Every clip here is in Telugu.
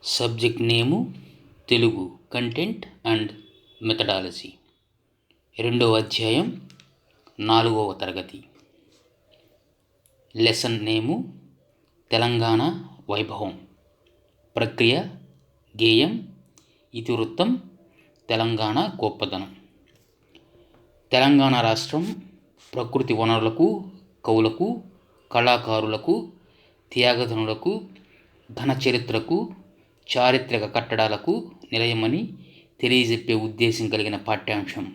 Subject name Telugu content and methodology. 2వ అధ్యాయం 4వ తరగతి. లెసన్ నేము తెలంగాణ వైభవం. ప్రక్రియ గేయం ఇతివృత్తం తెలంగాణ గొప్పదనం. తెలంగాణ రాష్ట్రం ప్రకృతి వనరులకు, కవులకు, కళాకారులకు, త్యాగధనులకు, ఘన చరిత్రకు, చారిత్రక కట్టడాలకు నిలయమని తెలియజెప్పే ఉద్దేశం కలిగిన పాఠ్యాంశం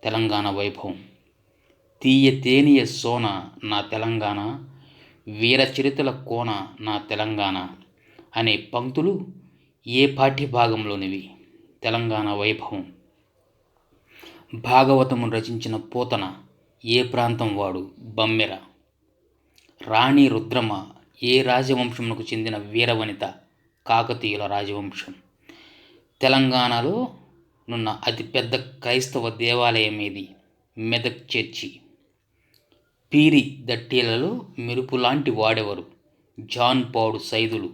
తెలంగాణ వైభవం. తీయ తేనియ సోన నా తెలంగాణ, వీర చరిత్రల కోన నా తెలంగాణ అనే పంక్తులు ఏ పాఠ్యభాగంలోనివి? తెలంగాణ వైభవం. భాగవతమును రచించిన పోతన ఏ ప్రాంతం వాడు? బమ్మెర. రాణి రుద్రమ ఏ రాజవంశమునకు చెందిన వీరవనిత? కాకతీయుల రాజవంశం. తెలంగాణలో నున్న అతిపెద్ద క్రైస్తవ దేవాలయం ఏది? మెదక్ చర్చి. పీరి దట్టీలలో మెరుపులాంటి వాడెవరు? జాన్ పాడు సైదులు.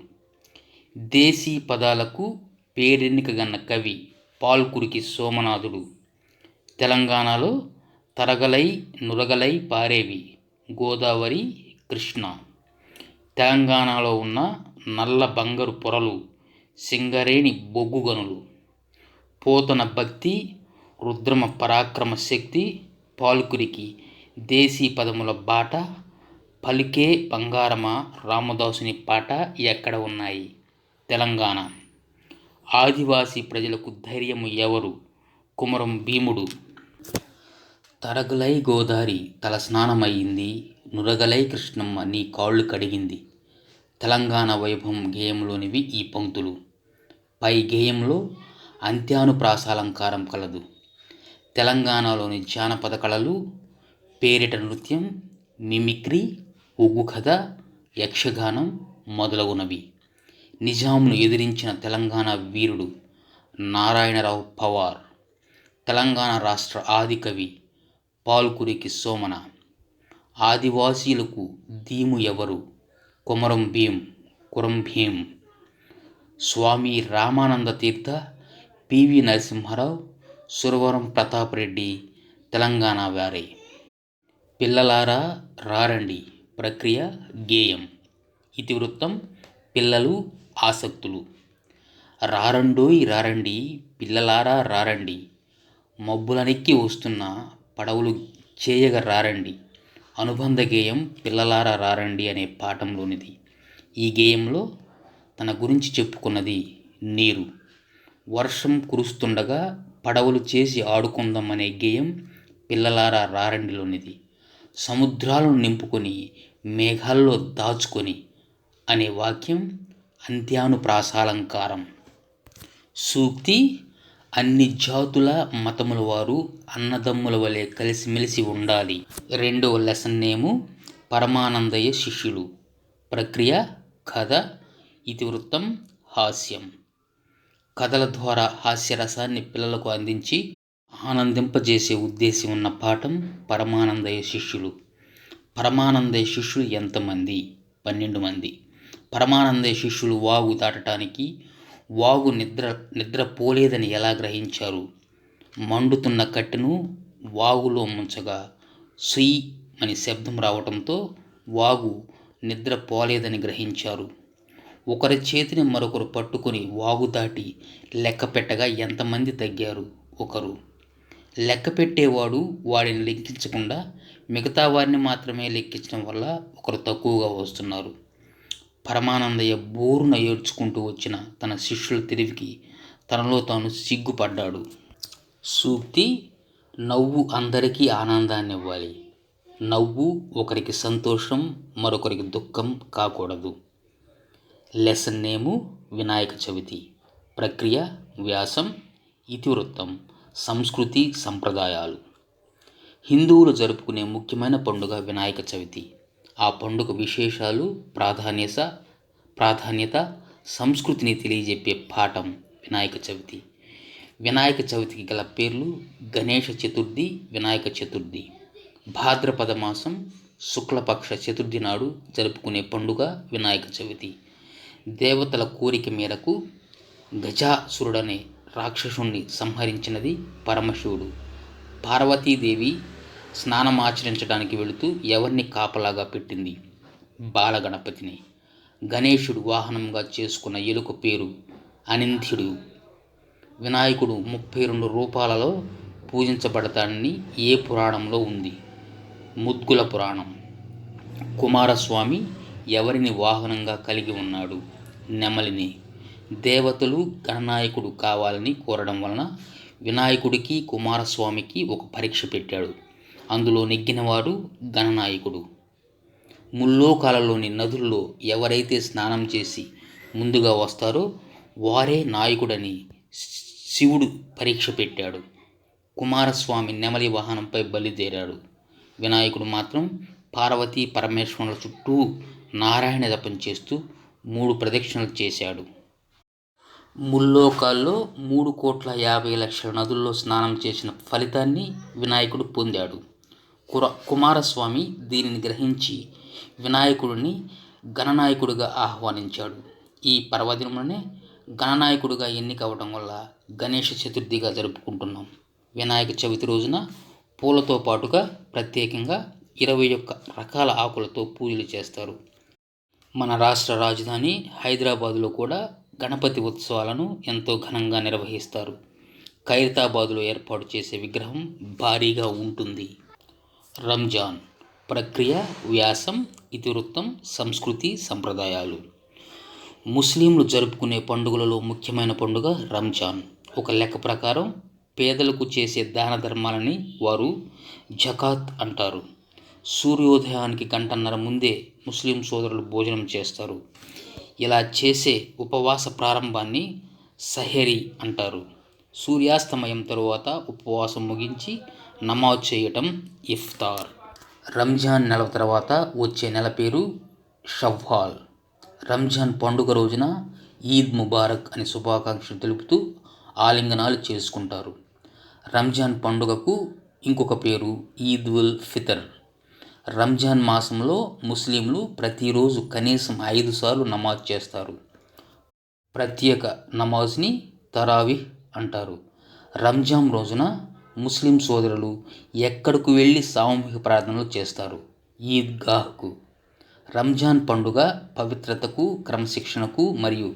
దేశీ పదాలకు పేరెన్నికగన్న కవి పాల్కురికి సోమనాథుడు. తెలంగాణలో తరగలై నురగలై పారేవి గోదావరి, కృష్ణ. తెలంగాణలో ఉన్న నల్ల బంగారు పొరలు సింగరేణి బొగ్గు గనులు. పోతన భక్తి, రుద్రమ పరాక్రమ శక్తి, పాల్కురికి దేశీ పదముల బాట, పలికే బంగారమ రామదాసుని పాట ఎక్కడ ఉన్నాయి? తెలంగాణ. ఆదివాసీ ప్రజలకు ధైర్యము ఎవరు? కుమరం భీముడు. తరగలై గోదారి తల స్నానమయ్యింది, నురగలై కృష్ణమ్మ నీ కాళ్ళు కడిగింది. తెలంగాణ వైభవం గేయంలోనివి ఈ పంక్తులు. పై గేయంలో అంత్యానుప్రాసాలంకారం కలదు. తెలంగాణలోని జానపద కళలు పేరిట నృత్యం, మిమిక్రీ, ఒగ్గు కథ, యక్షగానం మొదలగునవి. నిజాంను ఎదిరించిన తెలంగాణ వీరుడు నారాయణరావు పవార్. తెలంగాణ రాష్ట్ర ఆదికవి పాల్కురికి సోమన. ఆదివాసీలకు దీము ఎవరు? కొమరం భీం, కురం భీం. స్వామి రామానంద తీర్థ, పివి నరసింహారావు, సురవరం ప్రతాపరెడ్డి తెలంగాణ వారే. పిల్లలారా రారండి. ప్రక్రియ గేయం ఇతివృత్తం పిల్లలు, ఆసక్తులు. రారండోయ్ రారండి, పిల్లలారా రారండి, మబ్బులనెక్కి వస్తున్న పడవలు చేయగ రారండి. అనుబంధ గేయం పిల్లలారా రారండి అనే పాఠంలోనిది. ఈ గేయంలో తన గురించి చెప్పుకున్నది నీరు. వర్షం కురుస్తుండగా పడవలు చేసి ఆడుకుందాం అనే గేయం పిల్లలారా రారండిలోనిది. సముద్రాలను నింపుకొని మేఘాల్లో దాచుకొని అనే వాక్యం అంత్యానుప్రాసాలంకారం. సూక్తి అన్ని జాతుల మతముల వారు అన్నదమ్ముల వలె కలిసిమెలిసి ఉండాలి. 2వ లెసన్ నేము పరమానందయ్య శిష్యులు. ప్రక్రియ కథ ఇతివృత్తం హాస్యం. కథల ద్వారా హాస్యరసాన్ని పిల్లలకు అందించి ఆనందింపజేసే ఉద్దేశం ఉన్న పాఠం పరమానందయ్య శిష్యులు. పరమానందయ్య శిష్యులు ఎంతమంది? 12 మంది. పరమానందయ్య శిష్యులు వాగు దాటడానికి వాగు నిద్రపోలేదని ఎలా గ్రహించారు? మండుతున్న కట్టెను వాగులో ముంచగా సుయ్ అని శబ్దం రావటంతో వాగు నిద్రపోలేదని గ్రహించారు. ఒకరి చేతిని మరొకరు పట్టుకొని వాగు దాటి లెక్క పెట్టగా ఎంతమంది తగ్గారు? ఒకరు. లెక్క పెట్టేవాడు వాడిని లెక్కించకుండా మిగతా వారిని మాత్రమే లెక్కించడం వల్ల ఒకరు తక్కువగా వస్తున్నారు. పరమానందయ్య బోరున ఏడ్చుకుంటూ వచ్చిన తన శిష్యుల తెలివికి తనలో తాను సిగ్గుపడ్డాడు. సూక్తి నవ్వు అందరికీ ఆనందాన్నివ్వాలి. నవ్వు ఒకరికి సంతోషం, మరొకరికి దుఃఖం కాకూడదు. లెసన్ నేము వినాయక చవితి. ప్రక్రియ వ్యాసం ఇతివృత్తం సంస్కృతి సంప్రదాయాలు. హిందువులు జరుపుకునే ముఖ్యమైన పండుగ వినాయక చవితి. ఆ పండుగ విశేషాలు, ప్రాధాన్యత, సంస్కృతిని తెలియజెప్పే పాఠం వినాయక చవితి. వినాయక చవితికి గల పేర్లు గణేష చతుర్థి, వినాయక చతుర్థి. భాద్రపద మాసం శుక్లపక్ష చతుర్థి నాడు జరుపుకునే పండుగ వినాయక చవితి. దేవతల కోరిక మేరకు గజాసురుడనే రాక్షసుణ్ణి సంహరించినది పరమశివుడు. పార్వతీదేవి స్నానమాచరించడానికి వెళుతూ ఎవరిని కాపలాగా పెట్టింది? బాలగణపతిని. గణేశుడు వాహనంగా చేసుకున్న ఎలుక పేరు అనింద్యుడు. వినాయకుడు 32 రూపాలలో పూజించబడతాడని ఏ పురాణంలో ఉంది? ముద్గుల పురాణం. కుమారస్వామి ఎవరిని వాహనంగా కలిగి ఉన్నాడు? నెమలిని. దేవతలు గణనాయకుడు కావాలని కోరడం వలన వినాయకుడికి కుమారస్వామికి ఒక పరీక్ష పెట్టాడు. అందులో నెగ్గినవాడు గణనాయకుడు. ముల్లోకాలలోని నదుల్లో ఎవరైతే స్నానం చేసి ముందుగా వస్తారో వారే నాయకుడని శివుడు పరీక్ష పెట్టాడు. కుమారస్వామి నెమలి వాహనంపై బయలుదేరాడు. వినాయకుడు మాత్రం పార్వతీ పరమేశ్వరుల చుట్టూ నారాయణ జపం చేస్తూ 3 ప్రదక్షిణలు చేశాడు. ముల్లోకాల్లో 3,50,00,000 నదుల్లో స్నానం చేసిన ఫలితాన్ని వినాయకుడు పొందాడు. కుమారస్వామి దీనిని గ్రహించి వినాయకుడిని గణనాయకుడిగా ఆహ్వానించాడు. ఈ పర్వదినంలోనే గణనాయకుడిగా ఎన్నికవడం వల్ల గణేష చతుర్థిగా జరుపుకుంటున్నాం. వినాయక చవితి రోజున పూలతో పాటుగా ప్రత్యేకంగా 21 రకాల ఆకులతో పూజలు చేస్తారు. మన రాష్ట్ర రాజధాని హైదరాబాదులో కూడా గణపతి ఉత్సవాలను ఎంతో ఘనంగా నిర్వహిస్తారు. ఖైరతాబాదులో ఏర్పాటు చేసే విగ్రహం భారీగా ఉంటుంది. రంజాన్ ప్రక్రియ, వ్యాసం, ఇతివృత్తం, సంస్కృతి, సంప్రదాయాలు. ముస్లింలు జరుపుకునే పండుగలలో ముఖ్యమైన పండుగ రంజాన్. ఒక లెక్క ప్రకారం పేదలకు చేసే దాన ధర్మాలని వారు జకాత్ అంటారు. సూర్యోదయానికి గంటన్నర ముందే ముస్లిం సోదరులు భోజనం చేస్తారు. ఇలా చేసే ఉపవాస ప్రారంభాన్ని సహెరీ అంటారు. సూర్యాస్తమయం తరువాత ఉపవాసం ముగించి నమాజ్ చేయటం ఇఫ్తార్. రంజాన్ నెల తర్వాత వచ్చే నెల పేరు షవ్వాల్. రంజాన్ పండుగ రోజున ఈద్ ముబారక్ అని శుభాకాంక్షలు తెలుపుతూ ఆలింగనాలు చేసుకుంటారు. రంజాన్ పండుగకు ఇంకొక పేరు ఈద్ ఉల్ ఫితర్. రంజాన్ మాసంలో ముస్లింలు ప్రతిరోజు కనీసం 5 సార్లు నమాజ్ చేస్తారు. ప్రత్యేక నమాజ్ని తరావీహ్ అంటారు. రంజాన్ రోజున ముస్లిం సోదరులు ఎక్కడకు వెళ్ళి సామూహిక ప్రార్థనలు చేస్తారు? ఈద్గాహ్కు. రంజాన్ పండుగ పవిత్రతకు, క్రమశిక్షణకు మరియు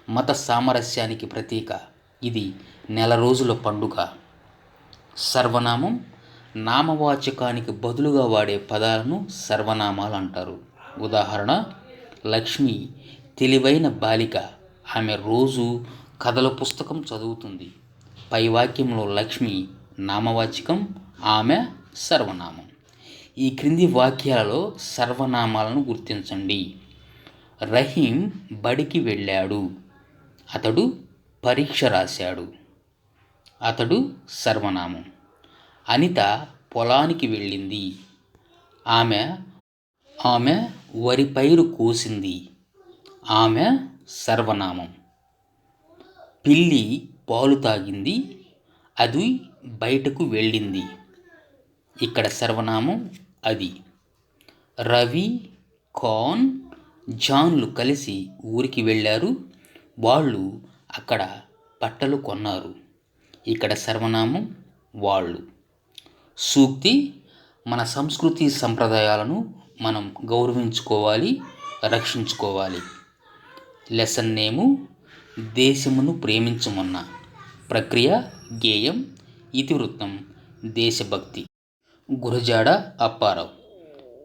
మత సామరస్యానికి ప్రతీక. ఇది నెల రోజుల పండుగ. సర్వనామం నామవాచకానికి బదులుగా వాడే పదాలను సర్వనామాలు అంటారు. ఉదాహరణ: లక్ష్మి తెలివైన బాలిక, ఆమె రోజు కథల పుస్తకం చదువుతుంది. పై వాక్యంలో లక్ష్మి నామవాచకం, ఆమె సర్వనామం. ఈ క్రింది వాక్యాలలో సర్వనామాలను గుర్తించండి. రహీం బడికి వెళ్ళాడు. అతడు పరీక్ష రాశాడు. అతడు సర్వనామం. అనిత పొలానికి వెళ్ళింది. ఆమె వరి పైరు కోసింది. ఆమె సర్వనామం. పిల్లి పాలు తాగింది. అది బయటకు వెళ్ళింది. ఇక్కడ సర్వనామం అది. రవి, ఖాన్, జాన్లు కలిసి ఊరికి వెళ్ళారు. వాళ్ళు అక్కడ బట్టలు కొన్నారు. ఇక్కడ సర్వనామం వాళ్ళు. సూక్తి: మన సంస్కృతి సంప్రదాయాలను మనం గౌరవించుకోవాలి, రక్షించుకోవాలి. లెసన్ నేము: దేశమును ప్రేమించమన్న. ప్రక్రియ: గేయం. ఇతివృత్తం: దేశభక్తి. గురజాడ అప్పారావు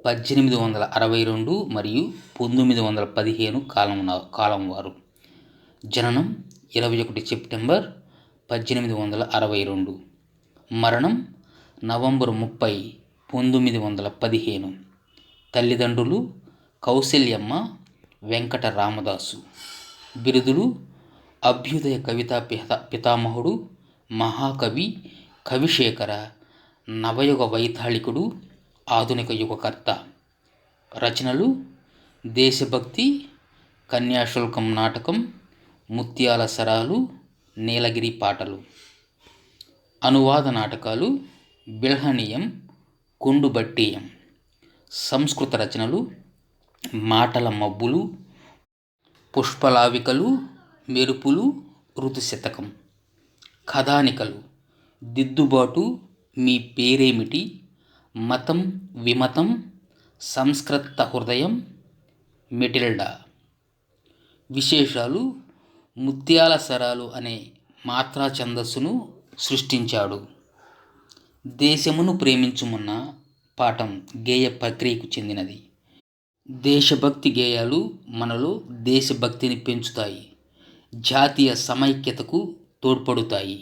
1862 మరియు 1915 కాలం వారు. జననం 21 సెప్టెంబర్ 1862. మరణం నవంబర్ 30, 1915. తల్లిదండ్రులు కౌసల్యమ్మ, వెంకట రామదాసు. బిరుదులు: అభ్యుదయ కవితా పితామహుడు, మహాకవి, కవిశేఖర, నవయుగ వైతాళికుడు, ఆధునిక యుగకర్త. రచనలు: దేశభక్తి, కన్యాశుల్కం నాటకం, ముత్యాల సరాలు, నీలగిరి పాటలు. అనువాద నాటకాలు: బిల్హణీయం, కొండుబట్టీయం. సంస్కృత రచనలు: మాటల మబ్బులు, పుష్పలావికలు, మెరుపులు, ఋతుశతకం. కథానికలు. దిద్దుబాటు, మీ పేరేమిటి, మతం విమతం, సంస్కృత హృదయం, మెటిల్డా. విశేషాలు. ముత్యాల సరాలు అనే మాత్రా ఛందస్సును సృష్టించాడు. దేశమును ప్రేమించుమన్న పాఠం గేయ ప్రక్రియకు చెందినది. దేశభక్తి గేయాలు మనలో దేశభక్తిని పెంచుతాయి, జాతీయ సమైక్యతకు తోడ్పడుతాయి.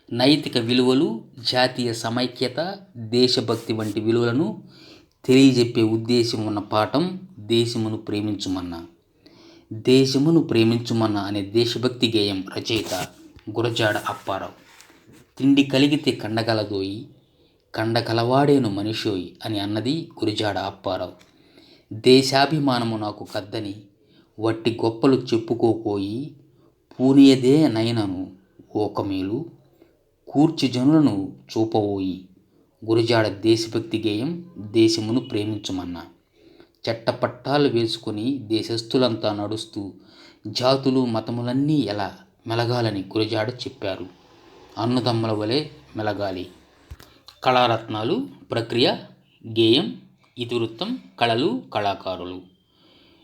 నైతిక విలువలు, జాతీయ సమైక్యత, దేశభక్తి వంటి విలువలను తెలియజెప్పే ఉద్దేశం ఉన్న పాఠం దేశమును ప్రేమించుమన్న. దేశమును ప్రేమించుమన్న అనే దేశభక్తి గేయం రచయిత గురజాడ అప్పారావు. తిండి కలిగితే కండగలదోయి, కండకలవాడేను మనిషోయి అని అన్నది గురజాడ అప్పారావు. దేశాభిమానము నాకు కద్దని, వట్టి గొప్పలు చెప్పుకోపోయి, పూనియదే నయనను ఓకమేలు, కూర్చి జనులను చూపవోయి. గురజాడ దేశభక్తి గేయం దేశమును ప్రేమించుమన్న. చట్టపట్టాలు వేసుకొని దేశస్థులంతా నడుస్తూ జాతులు మతములన్నీ ఎలా మెలగాలని గురజాడ చెప్పారు. అన్నదమ్ముల వలె మెలగాలి. కళారత్నాలు. ప్రక్రియ, గేయం, ఇతివృత్తం, కళలు, కళాకారులు.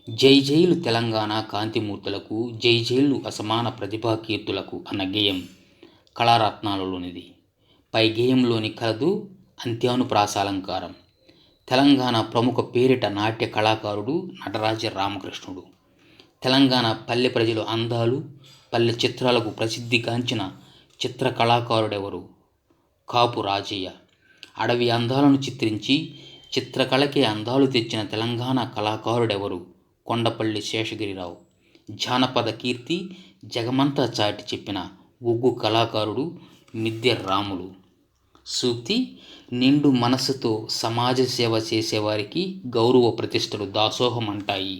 జై జైలు తెలంగాణ కాంతిమూర్తులకు, జై జైలు అసమాన ప్రతిభాకీర్తులకు అన్న గేయం కళారత్నాలలోనిది. పై గేయంలోని కలదు అంత్యానుప్రాసాలంకారం. తెలంగాణ ప్రముఖ పేరిట నాట్య కళాకారుడు నటరాజ రామకృష్ణుడు. తెలంగాణ పల్లె ప్రజల అందాలు, పల్లె చిత్రాలకు ప్రసిద్ధిగాంచిన చిత్ర కళాకారుడెవరు? కాపు రాజయ్య. అడవి అందాలను చిత్రించి చిత్రకళకే అందాలు తెచ్చిన తెలంగాణ కళాకారుడెవరు? కొండపల్లి శేషగిరిరావు. జానపద కీర్తి జగమంతా చాటి చెప్పిన ఒగ్గు కళాకారుడు మిద్దె రాములు. సూక్తి. నిండు మనస్సుతో సమాజ సేవ చేసేవారికి గౌరవ ప్రతిష్టలు దాసోహం అంటాయి.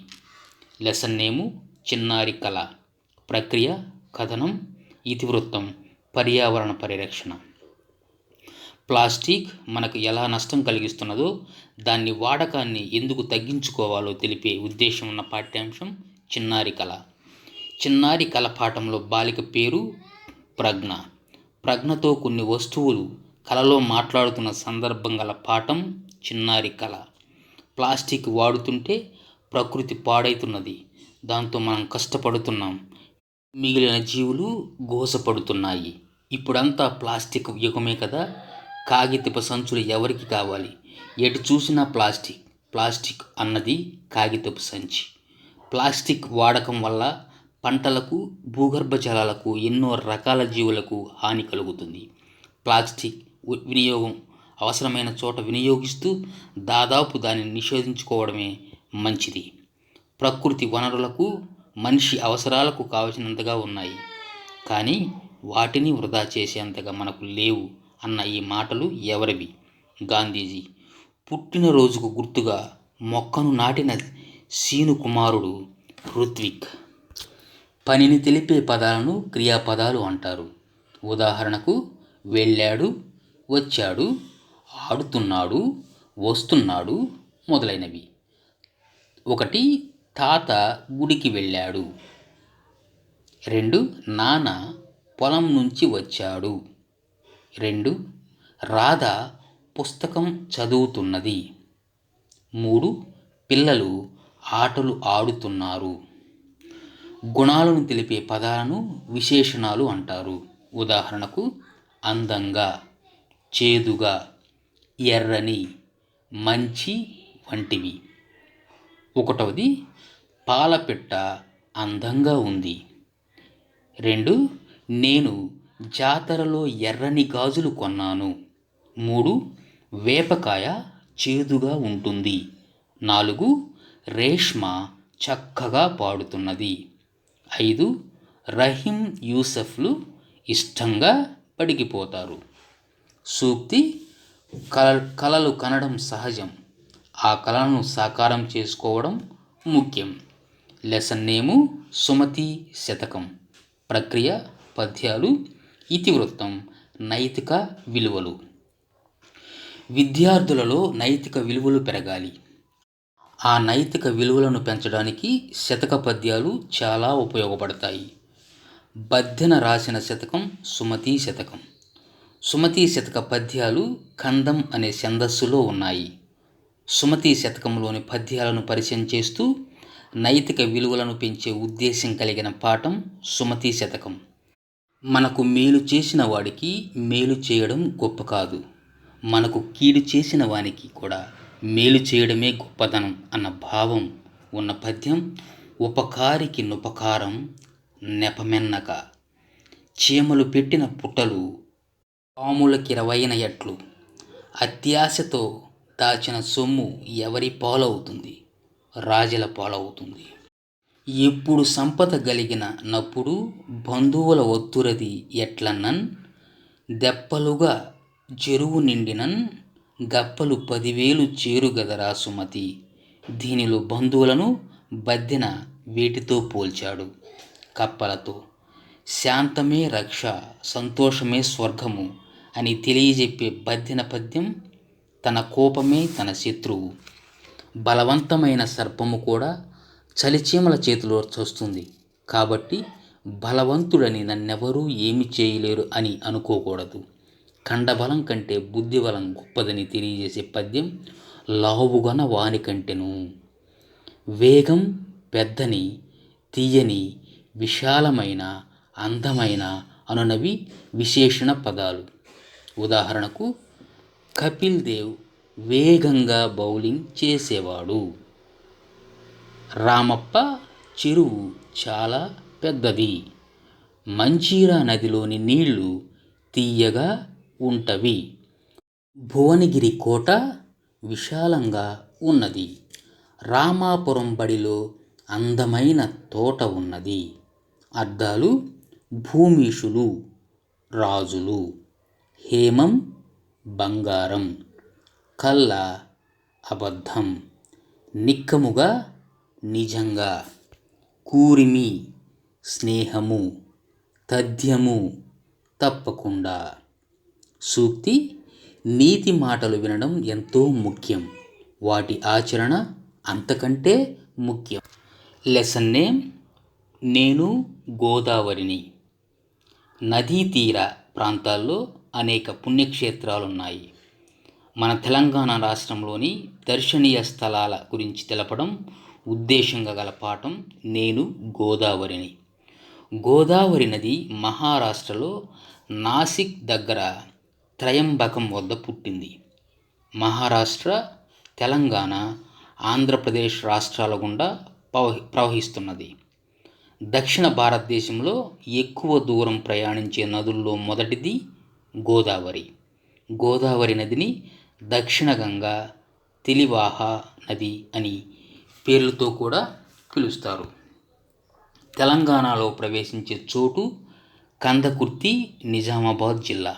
లెసన్ నేము చిన్నారి కళ. ప్రక్రియ, కథనం, ఇతివృత్తం, పర్యావరణ పరిరక్షణ. ప్లాస్టిక్ మనకు ఎలా నష్టం కలిగిస్తున్నదో, దాన్ని వాడకాన్ని ఎందుకు తగ్గించుకోవాలో తెలిపే ఉద్దేశం ఉన్న పాఠ్యాంశం చిన్నారి కళ. చిన్నారి కళ పాఠంలో బాలిక పేరు ప్రజ్ఞ. ప్రజ్ఞతో కొన్ని వస్తువులు కళలో మాట్లాడుతున్న సందర్భం గల పాఠం చిన్నారి కళ. ప్లాస్టిక్ వాడుతుంటే ప్రకృతి పాడైతున్నది, దాంతో మనం కష్టపడుతున్నాం, మిగిలిన జీవులు గోసపడుతున్నాయి. ఇప్పుడంతా ప్లాస్టిక్ యుగమే కదా. కాగితపు సంచులు ఎవరికి కావాలి? ఎటు చూసినా ప్లాస్టిక్. ప్లాస్టిక్ అన్నది కాగితపు సంచి. ప్లాస్టిక్ వాడకం వల్ల పంటలకు, భూగర్భ జలాలకు, ఎన్నో రకాల జీవులకు హాని కలుగుతుంది. ప్లాస్టిక్ వినియోగం అవసరమైన చోట వినియోగిస్తూ దాదాపు దానిని నిషేధించుకోవడమే మంచిది. ప్రకృతి వనరులకు, మనిషి అవసరాలకు కావలసినంతగా ఉన్నాయి, కానీ వాటిని వృధా చేసేంతగా మనకు లేవు అన్న ఈ మాటలు ఎవరివి? గాంధీజీ. పుట్టినరోజుకు గుర్తుగా మొక్కను నాటిన సీను కుమారుడు ఋత్విక్. పనిని తెలిపే పదాలను క్రియాపదాలు అంటారు. ఉదాహరణకు వెళ్ళాడు, వచ్చాడు, ఆడుతున్నాడు, వస్తున్నాడు మొదలైనవి. 1. తాత గుడికి వెళ్ళాడు. 2. నాన్న పొలం నుంచి వచ్చాడు. 2. రాధ పుస్తకం చదువుతున్నది. 3. పిల్లలు ఆటలు ఆడుతున్నారు. గుణాలను తెలిపే పదాలను విశేషణాలు అంటారు. ఉదాహరణకు అందంగా, చేదుగా, ఎర్రని, మంచి వంటివి. 1. పాలపిట్ట అందంగా ఉంది. 2. నేను జాతరలో ఎర్రని గాజులు కొన్నాను. 3. వేపకాయ చేదుగా ఉంటుంది. 4. రేష్మ చక్కగా పాడుతున్నది. 5. రహీం యూసఫ్లు ఇష్టంగా పడికిపోతారు. సూక్తి. కలలు కనడం సహజం, ఆ కళలను సాకారం చేసుకోవడం ముఖ్యం. లెసన్ నేము సుమతి శతకం. ప్రక్రియ, పద్యాలు, ఇతివృత్తం, నైతిక విలువలు. విద్యార్థులలో నైతిక విలువలు పెరగాలి. ఆ నైతిక విలువలను పెంచడానికి శతక పద్యాలు చాలా ఉపయోగపడతాయి. బద్దెన రాసిన శతకం సుమతీ శతకం. సుమతీ శతక పద్యాలు కందం అనే ఛందస్సులో ఉన్నాయి. సుమతీ శతకంలోని పద్యాలను పరిచయం చేస్తూ నైతిక విలువలను పెంచే ఉద్దేశం కలిగిన పాఠం సుమతీ శతకం. మనకు మేలు చేసిన వాడికి మేలు చేయడం గొప్ప కాదు, మనకు కీడు చేసిన వానికి కూడా మేలు చేయడమే గొప్పదనం అన్న భావం ఉన్న పద్యం. ఉపకారికి నుపకారం నెపమెన్నక, చీమలు పెట్టిన పుట్టలు పాములకిరవైన ఎట్లు, అత్యాశతో దాచిన సొమ్ము ఎవరి పాలవుతుంది, రాజుల పాలవుతుంది. ఎప్పుడు సంపద గలిగిన నప్పుడు బంధువుల ఒత్తురది ఎట్లన్నన్, దెప్పలుగా చెరువు నిండినన్ గప్పలు 10,000 చేరుగదరా సుమతి. దీనిలో బంధువులను బద్దెన వేటితో పోల్చాడు? కప్పలతో. శాంతమే రక్ష, సంతోషమే స్వర్గము అని తెలియజెప్పే బద్దెన పద్యం. తన కోపమే తన శత్రువు. బలవంతమైన సర్పము కూడా చలిచీమల చేతిలో చూస్తుంది. కాబట్టి బలవంతుడని నన్నెవరూ ఏమి చేయలేరు అని అనుకోకూడదు. కండబలం కంటే బుద్ధిబలం గొప్పదని తెలియజేసే పద్యం. లావుగన వాని కంటెను, వేగం పెద్దని, తీయని, విశాలమైన, అందమైన అనునవి విశేషణ పదాలు. ఉదాహరణకు, కపిల్ దేవ్ వేగంగా బౌలింగ్ చేసేవాడు. రామప్ప చెరువు చాలా పెద్దది. మంజీరా నదిలోని నీళ్లు తీయగా ఉంటవి. భువనగిరి కోట విశాలంగా ఉన్నది. రామాపురం బడిలో అందమైన తోట ఉన్నది. అర్థాలు: భూమీషులు రాజులు, హేమం బంగారం, కళ్ళ అబద్ధం, నిక్కముగా నిజంగా, కూరిమి స్నేహము, తథ్యము తప్పకుండా. సూక్తి: నీతి మాటలు వినడం ఎంతో ముఖ్యం, వాటి ఆచరణ అంతకంటే ముఖ్యం. లెసన్ నేమ్: నేను గోదావరిని. నదీ తీర ప్రాంతాల్లో అనేక పుణ్యక్షేత్రాలున్నాయి. మన తెలంగాణ రాష్ట్రంలోని దర్శనీయ స్థలాల గురించి తెలపడం ఉద్దేశంగా గల పాఠం నేను గోదావరిని. గోదావరి నది మహారాష్ట్రలో నాసిక్ దగ్గర త్రయంబకం వద్ద పుట్టింది. మహారాష్ట్ర, తెలంగాణ, ఆంధ్రప్రదేశ్ రాష్ట్రాల గుండా ప్రవహిస్తున్నది. దక్షిణ భారతదేశంలో ఎక్కువ దూరం ప్రయాణించే నదుల్లో మొదటిది గోదావరి. గోదావరి నదిని దక్షిణ గంగా, తెలివాహ నది అని పేర్లతో కూడా పిలుస్తారు. తెలంగాణలో ప్రవేశించే చోటు కందకుర్తి, నిజామాబాద్ జిల్లా.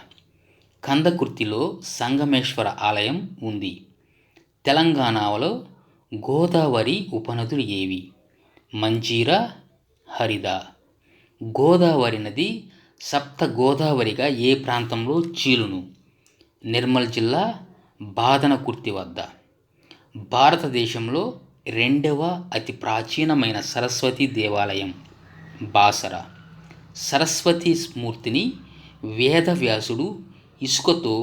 కందకుర్తిలో సంగమేశ్వర ఆలయం ఉంది. తెలంగాణలో గోదావరి ఉపనదులు ఏవి? మంజీరా, హరిదా. గోదావరి నది సప్త గోదావరిగా ఏ ప్రాంతంలో చీలును? నిర్మల్ జిల్లా బాదనకుర్తి వద్ద. భారతదేశంలో 2వ అతి ప్రాచీనమైన సరస్వతి దేవాలయం బాసర. సరస్వతి మూర్తిని వేదవ్యాసుడు ఇసుకతో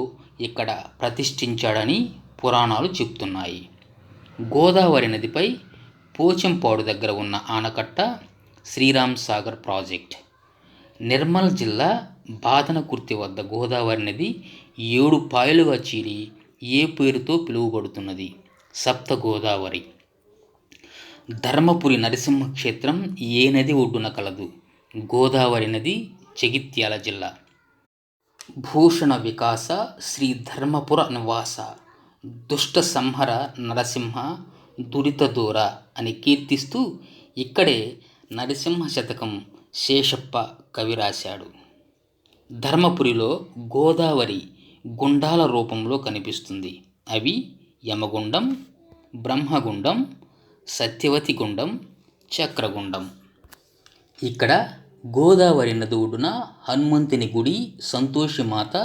ఇక్కడ ప్రతిష్ఠించాడని పురాణాలు చెప్తున్నాయి. గోదావరి నదిపై పోచంపాడు దగ్గర ఉన్న ఆనకట్ట శ్రీరామ్ సాగర్ ప్రాజెక్ట్. నిర్మల్ జిల్లా బాదనకుర్తి వద్ద గోదావరి నది 7 పాయలుగా చీలి ఏ పేరుతో పిలువబడుతున్నది? సప్త గోదావరి. ధర్మపురి నరసింహ క్షేత్రం ఏ నది ఒడ్డున కలదు? గోదావరి నది, జగిత్యాల జిల్లా. భూషణ వికాస శ్రీ ధర్మపుర నివాస, దుష్ట సంహర నరసింహ దురిత దూర అని కీర్తిస్తూ ఇక్కడే నరసింహ శతకం శేషప్ప కవి రాశాడు. ధర్మపురిలో గోదావరి గుండాల రూపంలో కనిపిస్తుంది. అవి యమగుండం, బ్రహ్మగుండం, సత్యవతి గుండం, చక్రగుండం. ఇక్కడ గోదావరి నది ఒడ్డున హనుమంతుని గుడి, సంతోషిమాత,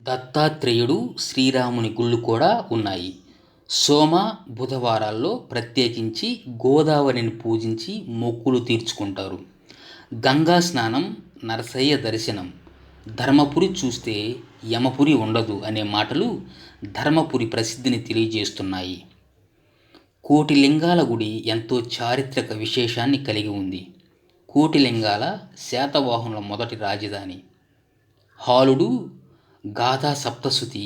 దత్తాత్రేయుడు, శ్రీరాముని గుళ్ళు కూడా ఉన్నాయి. సోమ, బుధవారాల్లో ప్రత్యేకించి గోదావరిని పూజించి మొక్కులు తీర్చుకుంటారు. గంగా స్నానం, నరసయ్య దర్శనం, ధర్మపురి చూస్తే యమపురి ఉండదు అనే మాటలు ధర్మపురి ప్రసిద్ధిని తెలియజేస్తున్నాయి. కోటిలింగాల గుడి ఎంతో చారిత్రక విశేషాన్ని కలిగి ఉంది. కోటిలింగాల శాతవాహనుల మొదటి రాజధాని. హాలుడు గాథా సప్తశృతి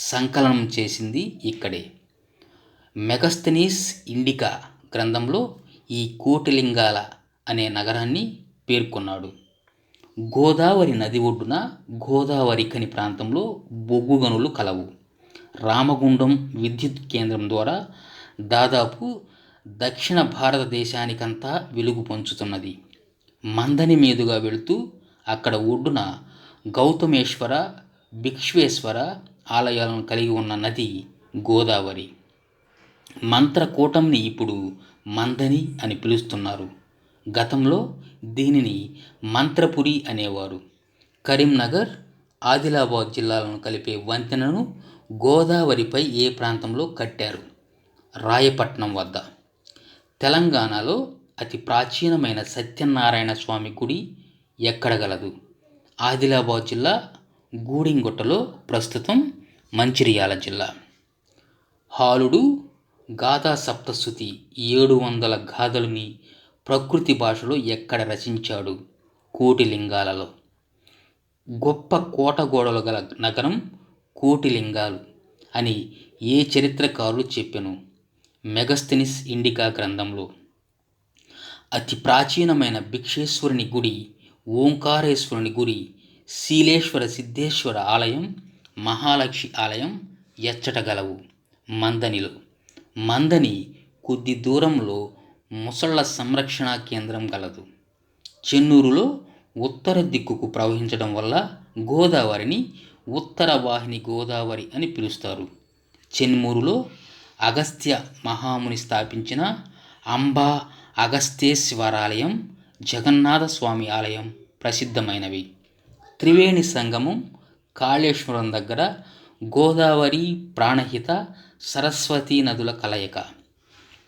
సంకలనం చేసింది ఇక్కడే. మెగస్తనీస్ ఇండికా గ్రంథంలో ఈ కోటిలింగాల అనే నగరాన్ని పేర్కొన్నాడు. గోదావరి నది ఒడ్డున గోదావరి ఖని ప్రాంతంలో బొగ్గు గనులు కలవు. రామగుండం విద్యుత్ కేంద్రం ద్వారా దాదాపు దక్షిణ భారతదేశానికంతా వెలుగు పంచుతున్నది. మందని మీదుగా వెళుతూ అక్కడ ఒడ్డున గౌతమేశ్వర, భిక్షేశ్వర ఆలయాలను కలిగి ఉన్న నది గోదావరి. మంత్రకూటంని ఇప్పుడు మందని అని పిలుస్తున్నారు. గతంలో దీనిని మంత్రపురి అనేవారు. కరీంనగర్, ఆదిలాబాద్ జిల్లాలను కలిపే వంతెనను గోదావరిపై ఏ ప్రాంతంలో కట్టారు? రాయపట్నం వద్ద. తెలంగాణలో అతి ప్రాచీనమైన సత్యనారాయణ స్వామి గుడి ఎక్కడ గలదు? ఆదిలాబాద్ జిల్లా గూడెంగుట్టలో, ప్రస్తుతం మంచిర్యాల జిల్లా. హాలుడు గాథా సప్తశృతి 700 గాథలని ప్రకృతి భాషలో ఎక్కడ రచించాడు? కోటిలింగాలలో. గొప్ప కోట గోడలు గల నగరం కోటిలింగాలు అని ఏ చరిత్రకారులు చెప్పెను? మెగస్తనీస్ ఇండికా గ్రంథంలో. అతి ప్రాచీనమైన భిక్షేశ్వరుని గుడి, ఓంకారేశ్వరుని గుడి, శీలేశ్వర సిద్ధేశ్వర ఆలయం, మహాలక్ష్మి ఆలయం ఎచ్చట గలవు? మందనిలో. మందని కొద్ది దూరంలో ముసళ్ల సంరక్షణ కేంద్రం గలదు. చెన్నూరులో ఉత్తర దిక్కుకు ప్రవహించడం వల్ల గోదావరిని ఉత్తర వాహిని గోదావరి అని పిలుస్తారు. చెన్మూరులో అగస్త్య మహాముని స్థాపించిన అంబా అగస్తేశ్వరాలయం, జగన్నాథ స్వామి ఆలయం ప్రసిద్ధమైనవి. త్రివేణి సంగమం కాళేశ్వరం దగ్గర గోదావరి, ప్రాణహిత, సరస్వతీ నదుల కలయిక.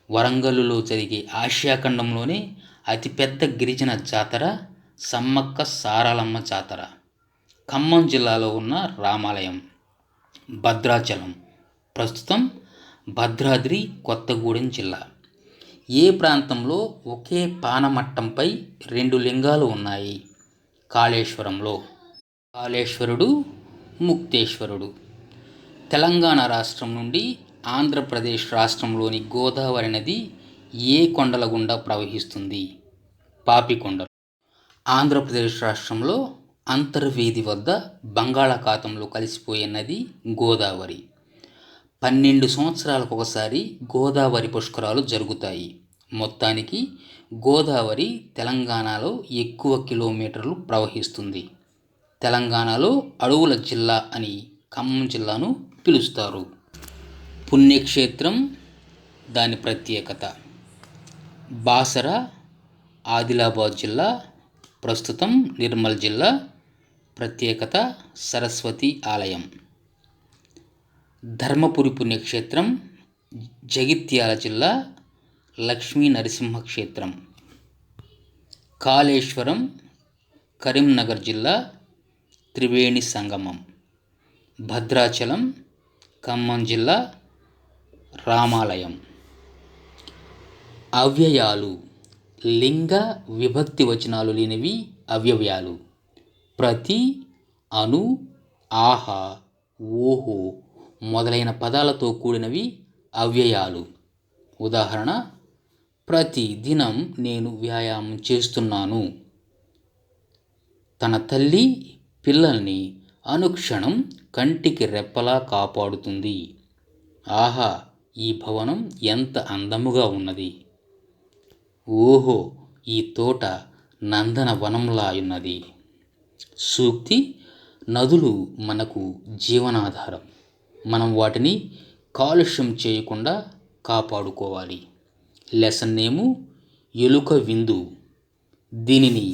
వరంగల్లులో జరిగే ఆసియా ఖండంలోనే అతిపెద్ద గిరిజన జాతర సమ్మక్క సారలమ్మ జాతర. ఖమ్మం జిల్లాలో ఉన్న రామాలయం. భద్రాచలం, ప్రస్తుతం భద్రాద్రి కొత్తగూడెం జిల్లా. ఏ ప్రాంతంలో ఒకే పానమట్టంపై 2 లింగాలు ఉన్నాయి? కాళేశ్వరంలో. కాళేశ్వరుడు, ముక్తేశ్వరుడు. తెలంగాణ రాష్ట్రం నుండి ఆంధ్రప్రదేశ్ రాష్ట్రంలోని గోదావరి నది ఏ కొండల గుండా ప్రవహిస్తుంది? పాపికొండలు. ఆంధ్రప్రదేశ్ రాష్ట్రంలో అంతర్వేది వద్ద బంగాళాఖాతంలో కలిసిపోయే నది గోదావరి. 12 సంవత్సరాలకు ఒకసారి గోదావరి పుష్కరాలు జరుగుతాయి. మొత్తానికి గోదావరి తెలంగాణలో ఎక్కువ కిలోమీటర్లు ప్రవహిస్తుంది. తెలంగాణలో అడవుల జిల్లా అని ఖమ్మం జిల్లాను పిలుస్తారు. పుణ్యక్షేత్రం, దాని ప్రత్యేకత. బాసర, ఆదిలాబాద్ జిల్లా, ప్రస్తుతం నిర్మల్ జిల్లా. ప్రత్యేకత సరస్వతి ఆలయం. ధర్మపురి పుణ్యక్షేత్రం, జగిత్యాల జిల్లా, లక్ష్మీ నరసింహ క్షేత్రం. కాళేశ్వరం, కరీంనగర్ జిల్లా, త్రివేణి సంగమం. భద్రాచలం, ఖమ్మం జిల్లా, రామాలయం. అవ్యయాలు. లింగ విభక్తి వచనాలు లేనివి అవ్యయాలు. ప్రతి, అను, ఆహా, ఓహో మొదలైన పదాలతో కూడినవి అవ్యయాలు. ఉదాహరణ: ప్రతి దినం నేను వ్యాయామం చేస్తున్నాను. తన తల్లి పిల్లల్ని అనుక్షణం కంటికి రెప్పలా కాపాడుతుంది. ఆహా, ఈ భవనం ఎంత అందముగా ఉన్నది. ఓహో, ఈ తోట నందనవనంలా ఉన్నది. సూక్తి: నదులు మనకు జీవనాధారం. మనం వాటిని కాలుష్యం చేయకుండా కాపాడుకోవాలి. లెసన్ నేము: ఎలుక విందు. దీనిని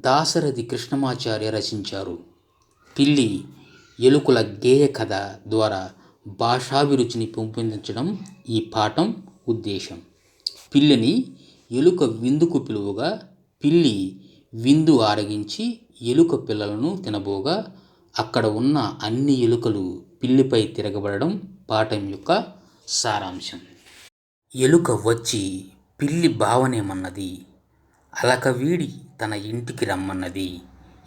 దాశరథి కృష్ణమాచార్య రచించారు. పిల్లి ఎలుకల గేయ కథ ద్వారా భాషాభిరుచిని పెంపొందించడం ఈ పాఠం ఉద్దేశం. పిల్లిని ఎలుక విందుకు పిలువగా పిల్లి విందు ఆరగించి ఎలుక పిల్లలను తినబోగా అక్కడ ఉన్న అన్ని ఎలుకలు పిల్లిపై తిరగబడడం పాఠం యొక్క సారాంశం. ఎలుక వచ్చి పిల్లి భావనేమన్నది, అలక వీడి తన ఇంటికి రమ్మన్నది.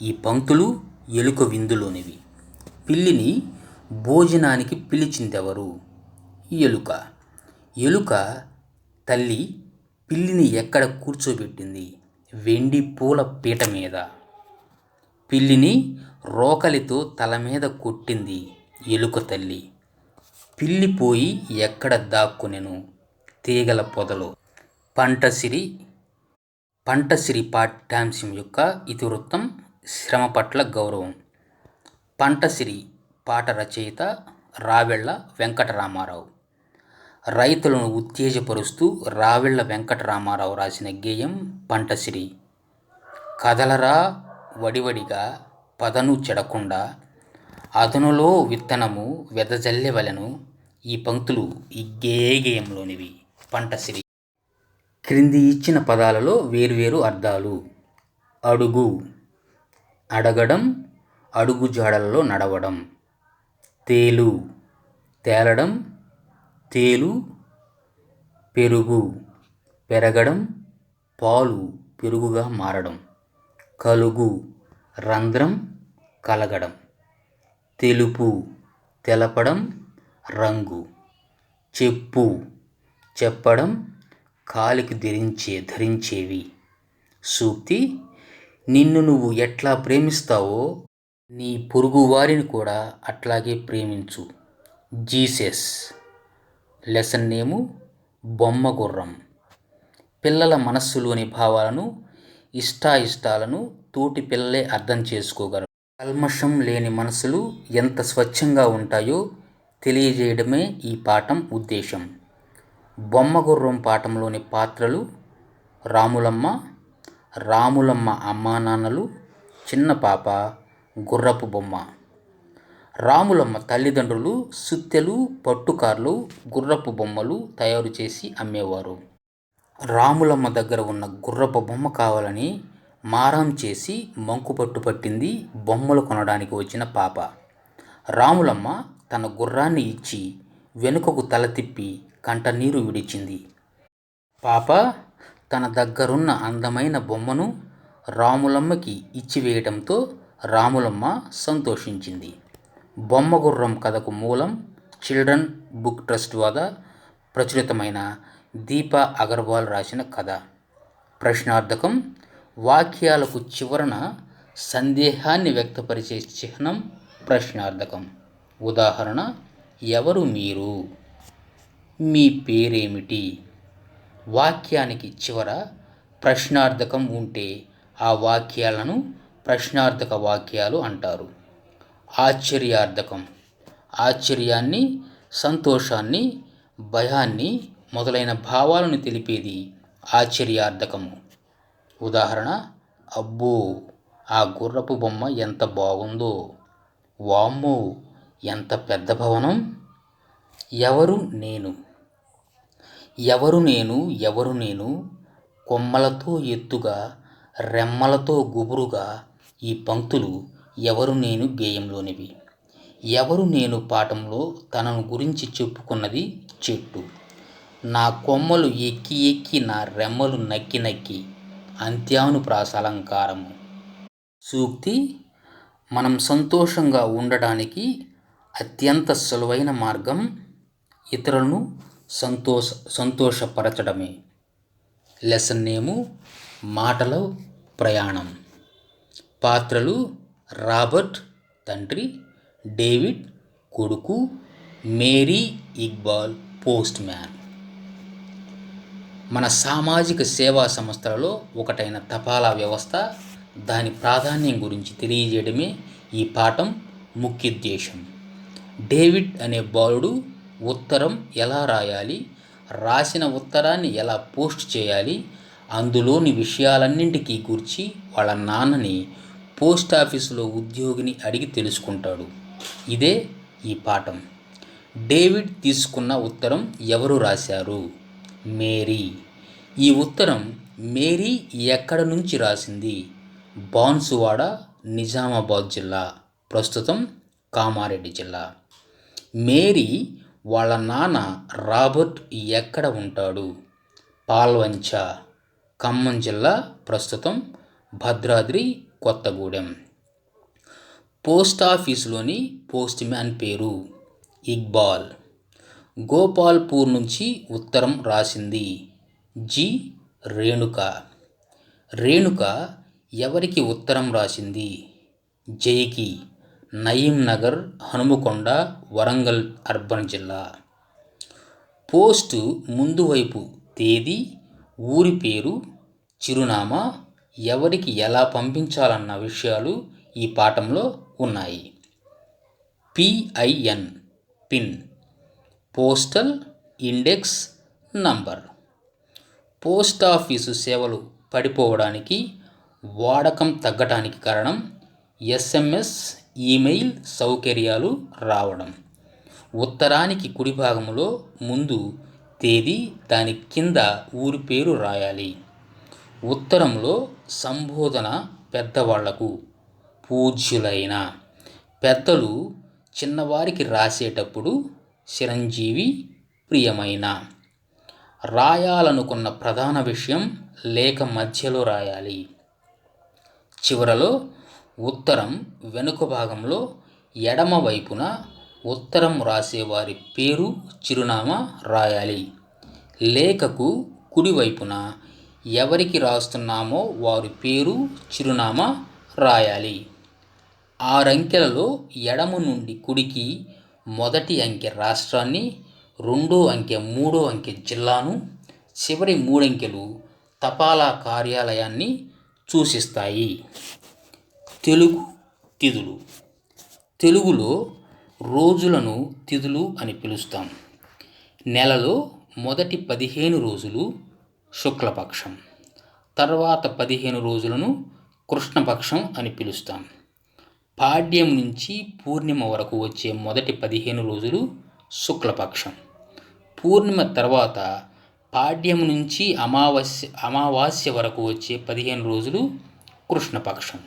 ఈ పంక్తులు ఎలుక విందులోనివి. పిల్లిని భోజనానికి పిలిచిందెవరు? ఎలుక. ఎలుక తల్లి పిల్లిని ఎక్కడ కూర్చోబెట్టింది? వెండి పూల పీట మీద. పిల్లిని రోకలితో తల మీద కొట్టింది ఎలుక తల్లి. పిల్లి పోయి ఎక్కడ దాక్కునెను? తీగల పొదలో. పంటసిరి పాఠ్యాంశం యొక్క ఇతివృత్తం శ్రమ పట్ల గౌరవం. పంటసిరి పాట రచయిత రావెళ్ళ వెంకటరామారావు. రైతులను ఉత్తేజపరుస్తూ రావెళ్ళ వెంకటరామారావు రాసిన గేయం పంటసిరి. కదలరా వడివడిగా పదను చెడకుండా, అదనులో విత్తనము వెదజల్లెవలెను. ఈ పంక్తులు ఈ గేయంలోనివి. పంటసిరి. క్రింది ఇచ్చిన పదాలలో వేర్వేరు అర్థాలు. అడుగు, అడగడం, అడుగు జాడలలో నడవడం. తేలు, తేలడం, తేలు. పెరుగు, పెరగడం, పాలు పెరుగుగా మారడం. కలుగు, రంధ్రం, కలగడం. తెలుపు, తెలపడం, రంగు. చెప్పు, చెప్పడం, కాలికి ధరించేవి. సూక్తి, నిన్ను నువ్వు ఎట్లా ప్రేమిస్తావో నీ పొరుగు వారిని కూడా అట్లాగే ప్రేమించు. జీసస్. లెసన్ నేము బొమ్మ గుర్రం. పిల్లల మనస్సులోని భావాలను, ఇష్టాయిష్టాలను తోటి పిల్లలే అర్థం చేసుకోగలరు. కల్మషం లేని మనసులు ఎంత స్వచ్ఛంగా ఉంటాయో తెలియజేయడమే ఈ పాఠం ఉద్దేశం. బొమ్మగుర్రం పాఠంలోని పాత్రలు రాములమ్మ, రాములమ్మ అమ్మానాన్నలు, చిన్న పాప, గుర్రపు బొమ్మ. రాములమ్మ తల్లిదండ్రులు సుత్తెలు, పట్టుకార్లు, గుర్రపు బొమ్మలు తయారు చేసి అమ్మేవారు. రాములమ్మ దగ్గర ఉన్న గుర్రపు బొమ్మ కావాలని మారం చేసి మంకుపట్టు పట్టింది బొమ్మలు కొనడానికి వచ్చిన పాప. రాములమ్మ తన గుర్రాన్ని ఇచ్చి వెనుకకు తల తిప్పి కంటనీరు విడిచింది. పాప తన దగ్గరున్న అందమైన బొమ్మను రాములమ్మకి ఇచ్చివేయడంతో రాములమ్మ సంతోషించింది. బొమ్మగుర్రం కథకు మూలం చిల్డ్రన్ బుక్ ట్రస్ట్ వద్ద ప్రచురితమైన దీపా అగర్వాల్ రాసిన కథ. ప్రశ్నార్థకం, వాక్యాలకు చివరన సందేహాన్ని వ్యక్తపరిచే చిహ్నం ప్రశ్నార్థకం. ఉదాహరణ, ఎవరు మీరు? మీ పేరేమిటి? వాక్యానికి చివర ప్రశ్నార్థకం ఉంటే ఆ వాక్యాలను ప్రశ్నార్థక వాక్యాలు అంటారు. ఆశ్చర్యార్థకం, ఆశ్చర్యాన్ని, సంతోషాన్ని, భయాన్ని మొదలైన భావాలను తెలిపేది ఆశ్చర్యార్థకము. ఉదాహరణ, అబ్బో ఆ గుర్రపు బొమ్మ ఎంత బాగుందో! వామ్మో ఎంత పెద్ద భవనం! ఎవరు నేను? ఎవరు నేను, ఎవరు నేను? కొమ్మలతో ఎత్తుగా, రెమ్మలతో గుబురుగా. ఈ పంక్తులు ఎవరు నేను గేయంలోనివి. ఎవరు నేను పాఠంలో తనను గురించి చెప్పుకున్నది చెట్టు. నా కొమ్మలు ఎక్కి ఎక్కి నా రెమ్మలు నక్కి నక్కి. అంత్యానుప్రాస అలంకారము. సూక్తి, మనం సంతోషంగా ఉండడానికి అత్యంత సులువైన మార్గం ఇతరులను సంతోషపరచడమే. లెసన్ నేము మాటల ప్రయాణం. పాత్రలు రాబర్ట్ తండ్రి, డేవిడ్ కొడుకు, మేరీ ఇక్బాల్ పోస్ట్ మ్యాన్. మన సామాజిక సేవా సంస్థలలో ఒకటైన తపాలా వ్యవస్థ, దాని ప్రాధాన్యం గురించి తెలియజేయడమే ఈ పాఠం ముఖ్యోద్దేశం. డేవిడ్ అనే బాలుడు ఉత్తరం ఎలా రాయాలి, రాసిన ఉత్తరాన్ని ఎలా పోస్ట్ చేయాలి, అందులోని విషయాలన్నింటికీ గూర్చి వాళ్ళ నాన్నని పోస్ట్ ఆఫీసులో ఉద్యోగిని అడిగి తెలుసుకుంటాడు. ఇదే ఈ పాఠం. డేవిడ్ తీసుకున్న ఉత్తరం ఎవరు రాశారు? మేరీ. ఈ ఉత్తరం మేరీ ఎక్కడ నుంచి రాసింది? బాన్సువాడ నిజామాబాద్ జిల్లా, ప్రస్తుతం కామారెడ్డి జిల్లా. మేరీ వాళ్ళ నాన్న రాబర్ట్ ఎక్కడ ఉంటాడు? పాల్వంచ, ఖమ్మం జిల్లా, ప్రస్తుతం భద్రాద్రి కొత్తగూడెం. పోస్ట్ ఆఫీసులోని పోస్ట్ మ్యాన్ పేరు ఇక్బాల్. గోపాల్పూర్ నుంచి ఉత్తరం రాసింది జి. రేణుక. రేణుక ఎవరికి ఉత్తరం రాసింది? జైకి, నయీం నగర్, హనుమకొండ, వరంగల్ అర్బన్ జిల్లా. పోస్టు ముందు వైపు తేదీ, ఊరి పేరు, చిరునామా, ఎవరికి ఎలా పంపించాలన్న విషయాలు ఈ పాఠంలో ఉన్నాయి. PIN, pin, postal index number. Post office సేవలు పడిపోవడానికి, వాడకం తగ్గడానికి కారణం SMS, ఈమెయిల్ సౌకర్యాలు రావడం. ఉత్తరానికి కుడి భాగంలో ముందు తేదీ, దాని కింద ఊరి పేరు రాయాలి. ఉత్తరంలో సంబోధన పెద్దవాళ్లకు, పూజ్యులైన పెద్దలు చిన్నవారికి రాసేటప్పుడు చిరంజీవి, ప్రియమైన. రాయాలనుకున్న ప్రధాన విషయం లేఖ మధ్యలో రాయాలి. చివరలో ఉత్తరం వెనుక భాగంలో ఎడమ వైపున ఉత్తరం రాసేవారి పేరు, చిరునామా రాయాలి. లేఖకు కుడివైపున ఎవరికి రాస్తున్నామో వారి పేరు, చిరునామా రాయాలి. 6 అంకెలలో ఎడమ నుండి కుడికి మొదటి అంకె రాష్ట్రాన్ని, రెండో అంకె, మూడో అంకె జిల్లాను, చివరి 3 అంకెలు తపాలా కార్యాలయాన్ని సూచిస్తాయి. తెలుగు తిథులు. తెలుగులో రోజులను తిథులు అని పిలుస్తాం. నెలలో మొదటి 15 రోజులు శుక్లపక్షం, తర్వాత 15 రోజులను కృష్ణపక్షం అని పిలుస్తాం. పాడ్యం నుంచి పూర్ణిమ వరకు వచ్చే మొదటి 15 రోజులు శుక్లపక్షం. పూర్ణిమ తర్వాత పాడ్యం నుంచి అమావాస్య వరకు వచ్చే 15 రోజులు కృష్ణపక్షం.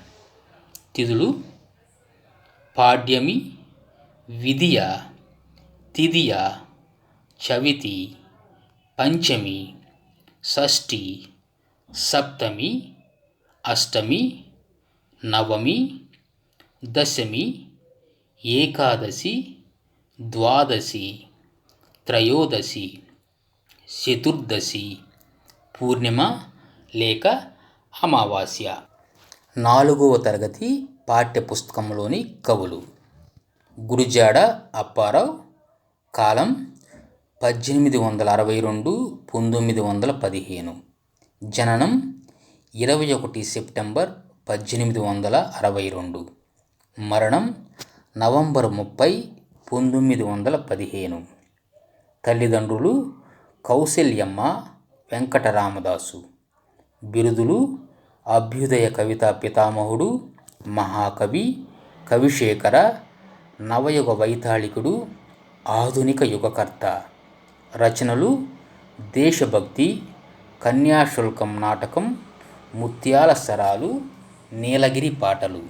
తిథులు: పాడ్యమి, విదియ, తిదియ, చవితి, పంచమి, షష్ఠి, సప్తమి, అష్టమి, నవమి, దశమి, ఏకాదశి, ద్వాదశి, త్రయోదశి, చతుర్దశి, పూర్ణిమ లేక అమావాస్య. 4వ తరగతి పాఠ్యపుస్తకంలోని కవులు: గురుజాడ అప్పారావు. కాలం 1862-1915. జననం 21 సెప్టెంబర్ 1862. మరణం నవంబర్ 30, 1915. తల్లిదండ్రులు కౌసల్యమ్మ, వెంకటరామదాసు. బిరుదులు: అభ్యుదయ కవితా పితామహుడు, మహాకవి, కవిశేఖర, నవయుగ వైతాళికుడు, ఆధునిక యుగకర్త. రచనలు: దేశభక్తి, కన్యాశుల్కం నాటకం, ముత్యాల సరాలు, నీలగిరి పాటలు.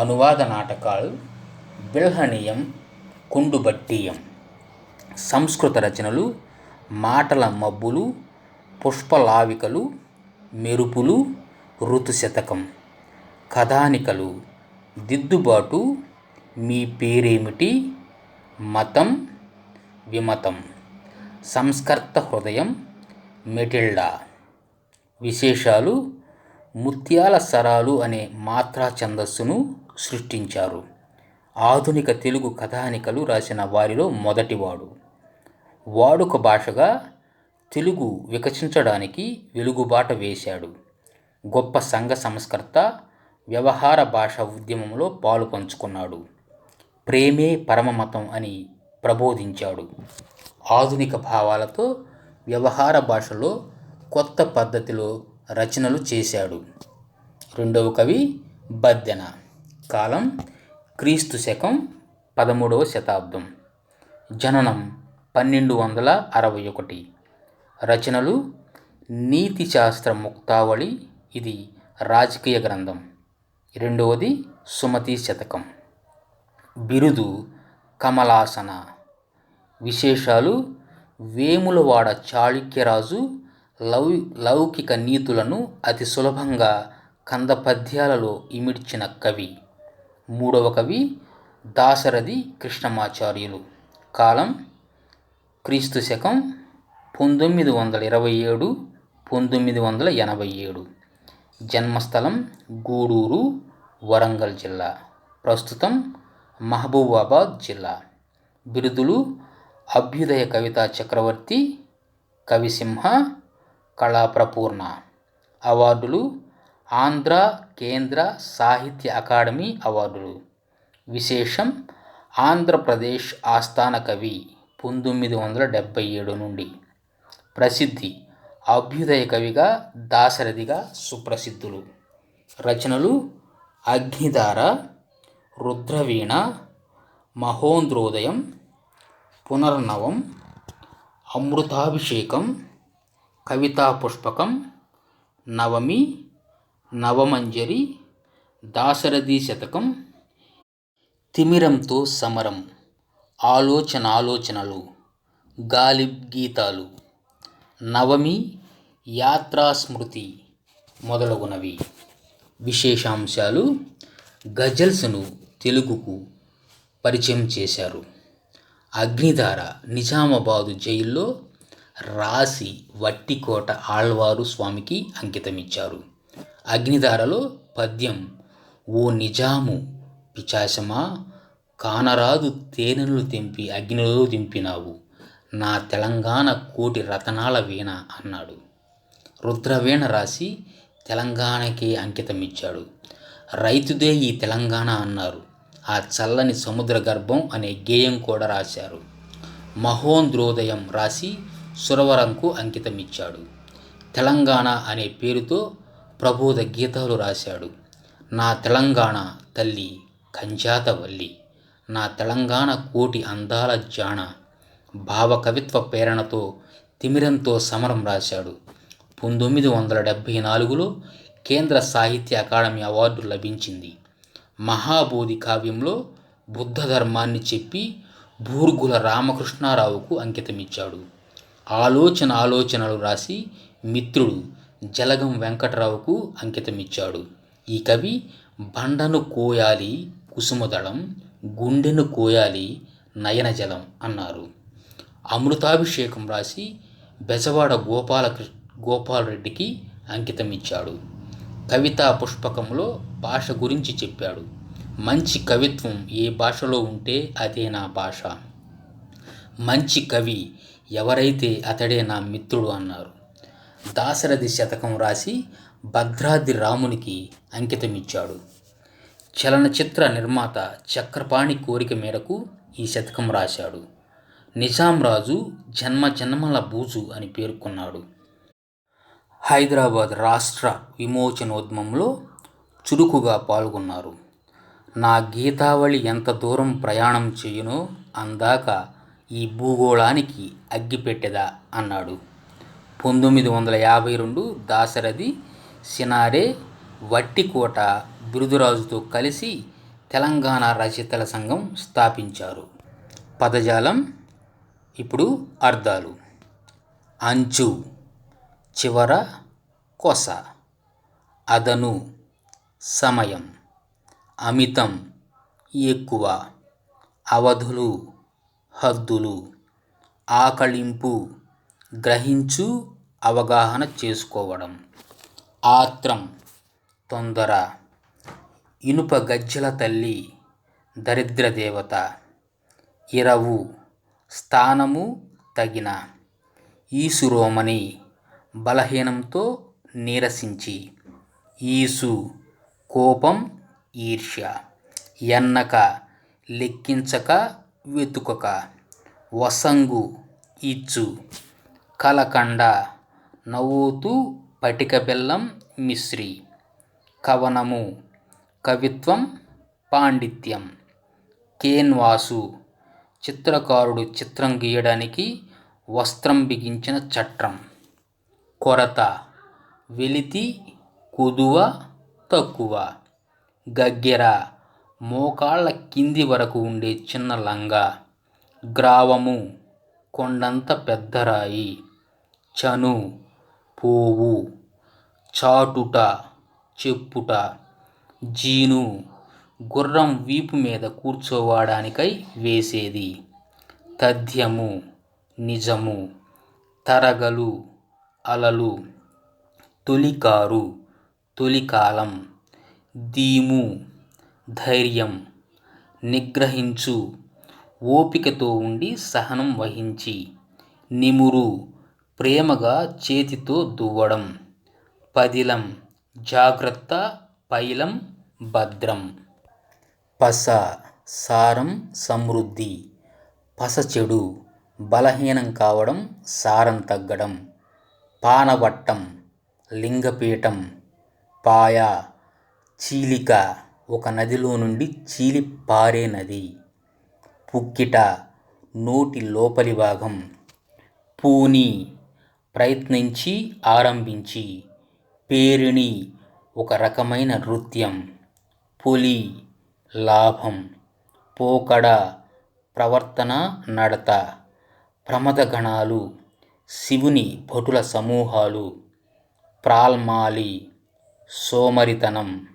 అనువాద నాటకాలు: బిల్హణీయం, కుండుబట్టీయం. సంస్కృత రచనలు: మాటల మబ్బులు, పుష్పలావికలు, మెరుపులు, ఋతుశతకం. కథానికలు: దిద్దుబాటు, మీ పేరేమిటి, మతం, విమతం. సంస్కర్త హృదయం, మెటిల్డా. విశేషాలు: ముత్యాల సరాలు అనే మాత్రా ఛందస్సును సృష్టించారు. ఆధునిక తెలుగు కథానికలు రాసిన వారిలో మొదటివాడు. వాడుక భాషగా తెలుగు వికసించడానికి వెలుగుబాట వేశాడు. గొప్ప సంఘ సంస్కర్త, వ్యవహార భాషా ఉద్యమంలో పాలు పంచుకున్నాడు. ప్రేమే పరమమతం అని ప్రబోధించాడు. ఆధునిక భావాలతో వ్యవహార భాషలో కొత్త పద్ధతిలో రచనలు చేశాడు. రెండవ కవి బద్దెన. కాలం క్రీస్తు శకం 13వ శతాబ్దం. జననం 1261. రచనలు: నీతిశాస్త్ర ముక్తావళి, ఇది రాజకీయ గ్రంథం. రెండవది సుమతి శతకం. బిరుదు కమలాసన. విశేషాలు: వేములవాడ చాళుక్యరాజు లౌకిక నీతులను అతి సులభంగా కంద పద్యాలలో ఇమిడ్చిన కవి. మూడవ కవి దాశరథి కృష్ణమాచార్యులు. కాలం క్రీస్తు శకం 927 987. జన్మస్థలం గూడూరు, వరంగల్ జిల్లా. ప్రస్తుతం మహబూబాబాద్ జిల్లా. బిరుదులు: అభ్యుదయ కవితా చక్రవర్తి, కవిసింహ, కళాప్రపూర్ణ. అవార్డులు: ఆంధ్ర కేంద్ర సాహిత్య అకాడమీ అవార్డులు. విశేషం: ఆంధ్రప్రదేశ్ ఆస్థాన కవి 1977 నుండి. ప్రసిద్ధి: అభ్యుదయ కవిగా, దాశరథిగా సుప్రసిద్ధులు. రచనలు: అగ్నిధార, రుద్రవీణ, మహోంద్రోదయం, పునర్నవం, అమృతాభిషేకం, కవితా పుష్పకం, నవమి, నవమంజరి, దాశరథి శతకం, తిమిరంతో సమరం, ఆలోచనాలోచనలు, గాలిబ్ గీతాలు, నవమి, యాత్రాస్మృతి మొదలగునవి. విశేషాంశాలు: గజల్స్ను తెలుగుకు పరిచయం చేశారు. అగ్నిధార నిజామాబాదు జైల్లో రాసి వట్టికోట ఆళ్వారు స్వామికి అంకితమిచ్చారు. అగ్నిధారలో పద్యం: ఓ నిజాము పిచాచమా, కానరాదు తేనెలు తెంపి అగ్నిలో దింపినావు, నా తెలంగాణ కోటి రతనాల వీణ అన్నాడు. రుద్రవీణ రాసి తెలంగాణకే అంకితమిచ్చాడు. రైతుదే ఈ తెలంగాణ అన్నారు. ఆ చల్లని సముద్ర గర్భం అనే గేయం కూడా రాశారు. మహోంద్రోదయం రాసి సురవరంకు అంకితమిచ్చాడు. తెలంగాణ అనే పేరుతో ప్రబోధ గీతాలు రాశాడు. నా తెలంగాణ తల్లి కంజాతవల్లి, నా తెలంగాణ కోటి అందాల జాణ. భావకవిత్వ ప్రేరణతో తిమిరంతో సమరం రాశాడు. 1974లో కేంద్ర సాహిత్య అకాడమీ అవార్డు లభించింది. మహాబోధి కావ్యంలో బుద్ధ ధర్మాన్ని చెప్పి బూర్గుల రామకృష్ణారావుకు అంకితమిచ్చాడు. ఆలోచనలు రాసి మిత్రుడు జలగం వెంకటరావుకు అంకితమిచ్చాడు. ఈ కవి బండను కోయాలి కుసుమదళం, గుండెను కోయాలి నయనజలం అన్నారు. అమృతాభిషేకం రాసి బెజవాడ గోపాలరెడ్డికి అంకితమిచ్చాడు. కవితా పుష్పకంలో భాష గురించి చెప్పాడు. మంచి కవిత్వం ఏ భాషలో ఉంటే అదే నా భాష, మంచి కవి ఎవరైతే అతడే నా మిత్రుడు అన్నారు. దాశరథి శతకం రాసి భద్రాద్రి రామునికి అంకితమిచ్చాడు. చలనచిత్ర నిర్మాత చక్రపాణి కోరిక మేరకు ఈ శతకం రాశాడు. నిజాం రాజు జన్మల బూజు అని పేర్కొన్నాడు. హైదరాబాద్ రాష్ట్ర విమోచనోద్యమంలో చురుకుగా పాల్గొన్నారు. నా గీతావళి ఎంత దూరం ప్రయాణం చేయునో అందాక ఈ భూగోళానికి అగ్గిపెట్టెదా అన్నాడు. 1952 దాశరథి సినారె వట్టికోట బిరుదురాజుతో కలిసి తెలంగాణ రచయితల సంఘం స్థాపించారు. పదజాలం ఇప్పుడు అర్థాలు: అంచు, చివర, కొస. అదను, సమయం. అమితం, ఎక్కువ. అవధులు, హద్దులు. ఆకళింపు, గ్రహించు, అవగాహన చేసుకోవడం. ఆత్రం, తొందర. ఇనుప గజ్జల తల్లి, దరిద్ర దేవత. ఇరవు, స్థానము, తగిన. ఈసురోమని, బలహీనంతో నీరసించి. ఈసు, కోపం, ఈర్ష్య. ఎన్నక, లెక్కించక, వెతుకక. వసంగు, ఇచ్చు. కలకండ, నవ్వుతూ పటిక బెల్లం మిశ్రి. కవనము, కవిత్వం, పాండిత్యం. కేన్వాసు, చిత్రకారుడు చిత్రం గీయడానికి వస్త్రం బిగించిన చట్రం. కొరత, వెలితి, కుదువ, తక్కువ. గగ్గెర మోకాళ్ళ కింది వరకు ఉండే చిన్న లంగా. గ్రావము కొండంత పెద్దరాయి. చను పోవు. చాటుట చెప్పుట. జీను గుర్రం వీపు మీద కూర్చోవడానికై వేసేది. తథ్యము నిజము. తరగలు అలలు. తొలికారు తొలికాలం. దీము ధైర్యం. నిగ్రహించు ఓపికతో ఉండి సహనం వహించి. నిమురు ప్రేమగా చేతితో దువ్వడం. పదిలం జాగ్రత్త. పైలం భద్రం. పస సారం సమృద్ధి. పస చెడు బలహీనం కావడం, సారం తగ్గడం. పానవట్టం లింగపీఠం. పాయ చీలిక ఒక నదిలో నుండి చీలి పారే నది. పుక్కిట నోటి లోపలి భాగం. పూని ప్రయత్నించి ఆరంభించి. పేరిణి ఒక రకమైన నృత్యం. పొలి లాభం. పోకడ ప్రవర్తన నడత. ప్రమదగణాలు శివుని భటుల సమూహాలు. ప్రాల్మాలి సోమరితనం.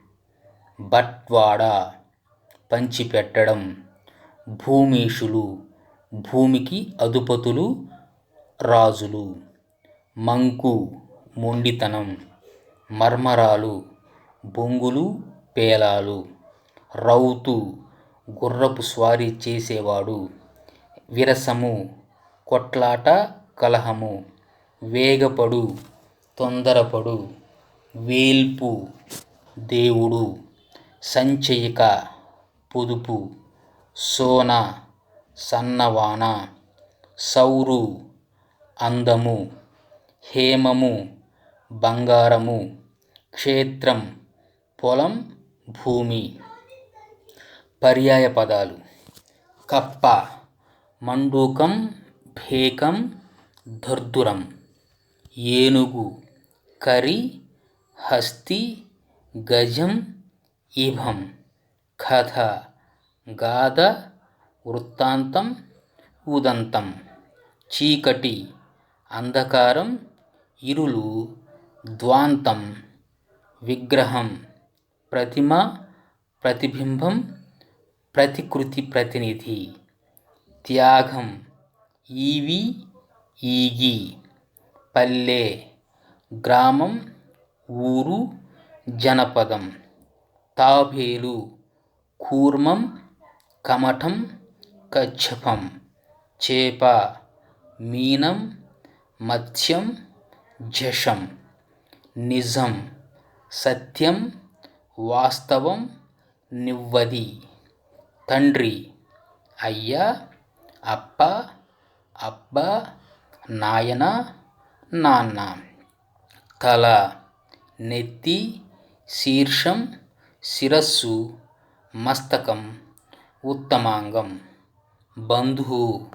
బట్వాడ పంచిపెట్టడం. భూమీషులు భూమికి అధిపతులు, రాజులు. మంకు మొండితనం. మర్మరాలు బొంగులు, పేలాలు. రౌతు గుర్రపు స్వారీ చేసేవాడు. విరసము కొట్లాట, కలహము. వేగపడు తొందరపడు. వేల్పు దేవుడు. సంచయిక పొదుపు. సోన సన్నవాన. సౌరు అందము. హేమము బంగారము. క్షేత్రం పొలం, భూమి. పర్యాయ పదాలు. కప్ప మండూకం, భేకం, దర్దురం. ఏనుగు కరి, హస్తి, గజం, ఇభం. కథ గాథ, వృత్తాంతం, ఉదంతం. చీకటి అంధకారం, ఇరులు, ధ్వాంతం. విగ్రహం ప్రతిమ, ప్రతిబింబం, ప్రతికృతి, ప్రతినిధి. త్యాగం ఈవి, ఈగి. పల్లె గ్రామం, ఊరు, జనపదం. తాబేలు కూర్మం, కమఠం, కచ్చపం. చేప మీనం, మత్స్యం, జషం. నిజం సత్యం, వాస్తవం, నివ్వది. తండ్రి అయ్య, అప్ప, అబ్బ, నాయన, నాన్న. తల నెత్తి, శీర్షం, శిరస్సు, మస్తకం, ఉత్తమాంగం. బంధువు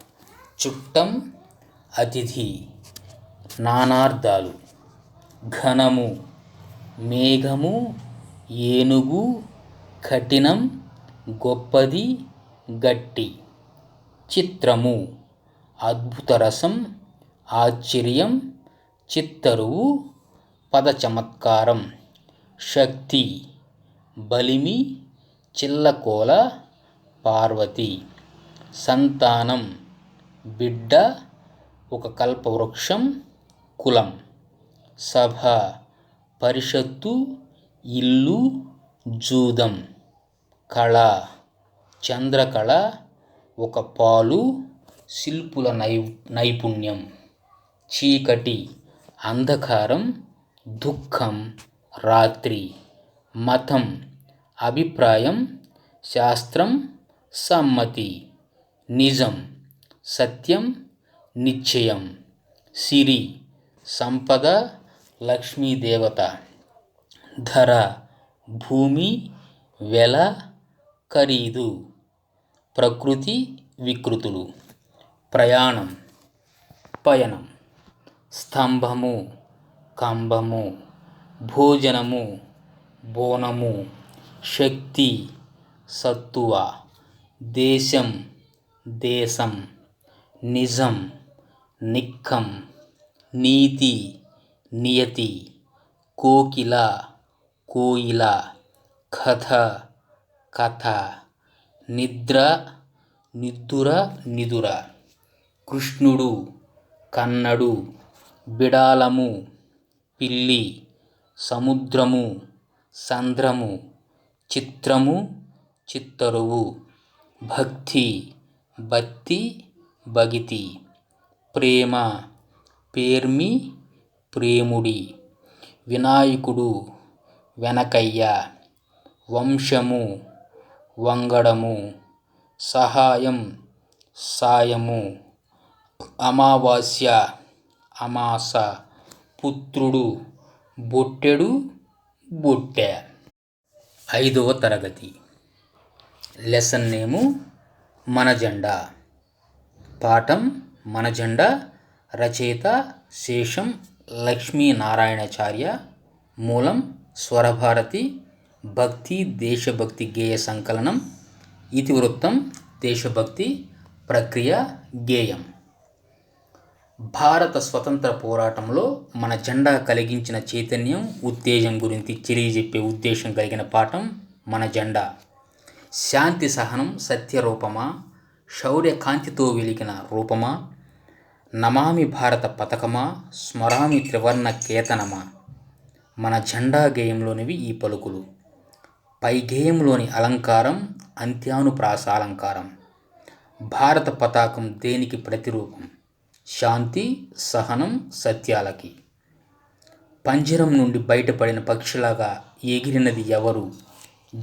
చుట్టం, అతిథి. నానార్థాలు. ఘనము మేఘము, ఏనుగు, కఠినం, గొప్పది, గట్టి. చిత్రము అద్భుతరసం, ఆశ్చర్యం, చిత్తరువు, పదచమత్కారం. శక్తి బలిమి, చిల్లకోల, పార్వతి. సంతానం బిడ్డ, ఒక కల్పవృక్షం, కులం. సభ పరిషత్తు, ఇల్లు, జూదం. కళ చంద్రకళ, ఒక పాలు, శిల్పుల నైపుణ్యం. చీకటి అంధకారం, దుఃఖం, రాత్రి. మతం అభిప్రాయం, శాస్త్రం, సమ్మతి. నిజం సత్యం, నిశ్చయం. సిరి సంపద, లక్ష్మీదేవత. ధర భూమి, వెల, ఖరీదు. ప్రకృతి వికృతులు. ప్రయాణం పయనం. స్తంభము కంబము. భోజనము బోనము. శక్తి సత్తువ, దేశం దేశం, నిజం నిక్కం, నీతి నియతి, కోకిల కోయిల, కథ కథ, నిద్ర నిద్దుర నిదుర, కృష్ణుడు కన్నడు, బిడాలము పిల్లి, సముద్రము సంద్రము, చిత్రము చిత్తరువు, భక్తి బత్తి బగితి, ప్రేమ పేర్మి ప్రేముడి, వినాయకుడు వెనకయ్య, వంశము వంగడము, సహాయం సాయము, అమావాస్య అమాస, పుత్రుడు బొట్టెడు బొట్టె. 5వ తరగతి. లెసన్ నేము మన జెండా. పాఠం మన జెండా. రచయిత శేషం లక్ష్మీనారాయణాచార్య. మూలం స్వరభారతి. భక్తి దేశభక్తి గేయ సంకలనం. ఇతివృత్తం దేశభక్తి. ప్రక్రియ గేయం. భారత స్వతంత్ర పోరాటంలో మన జెండా కలిగించిన చైతన్యం, ఉత్తేజం గురించి తెలియజెప్పే ఉద్దేశం కలిగిన పాఠం మన జెండా. శాంతి సహనం సత్యరూపమా, శౌర్య కాంతితో వెలిగిన రూపమా, నమామి భారత పతకమా, స్మరామి త్రివర్ణ కేతనమా. మన జెండా గేయంలోనివి ఈ పలుకులు. పై గేయంలోని అలంకారం అంత్యానుప్రాస అలంకారం. భారత పతాకం దేనికి ప్రతిరూపం? శాంతి సహనం సత్యాలకి. పంజరం నుండి బయటపడిన పక్షిలాగా ఎగిరినది ఎవరు?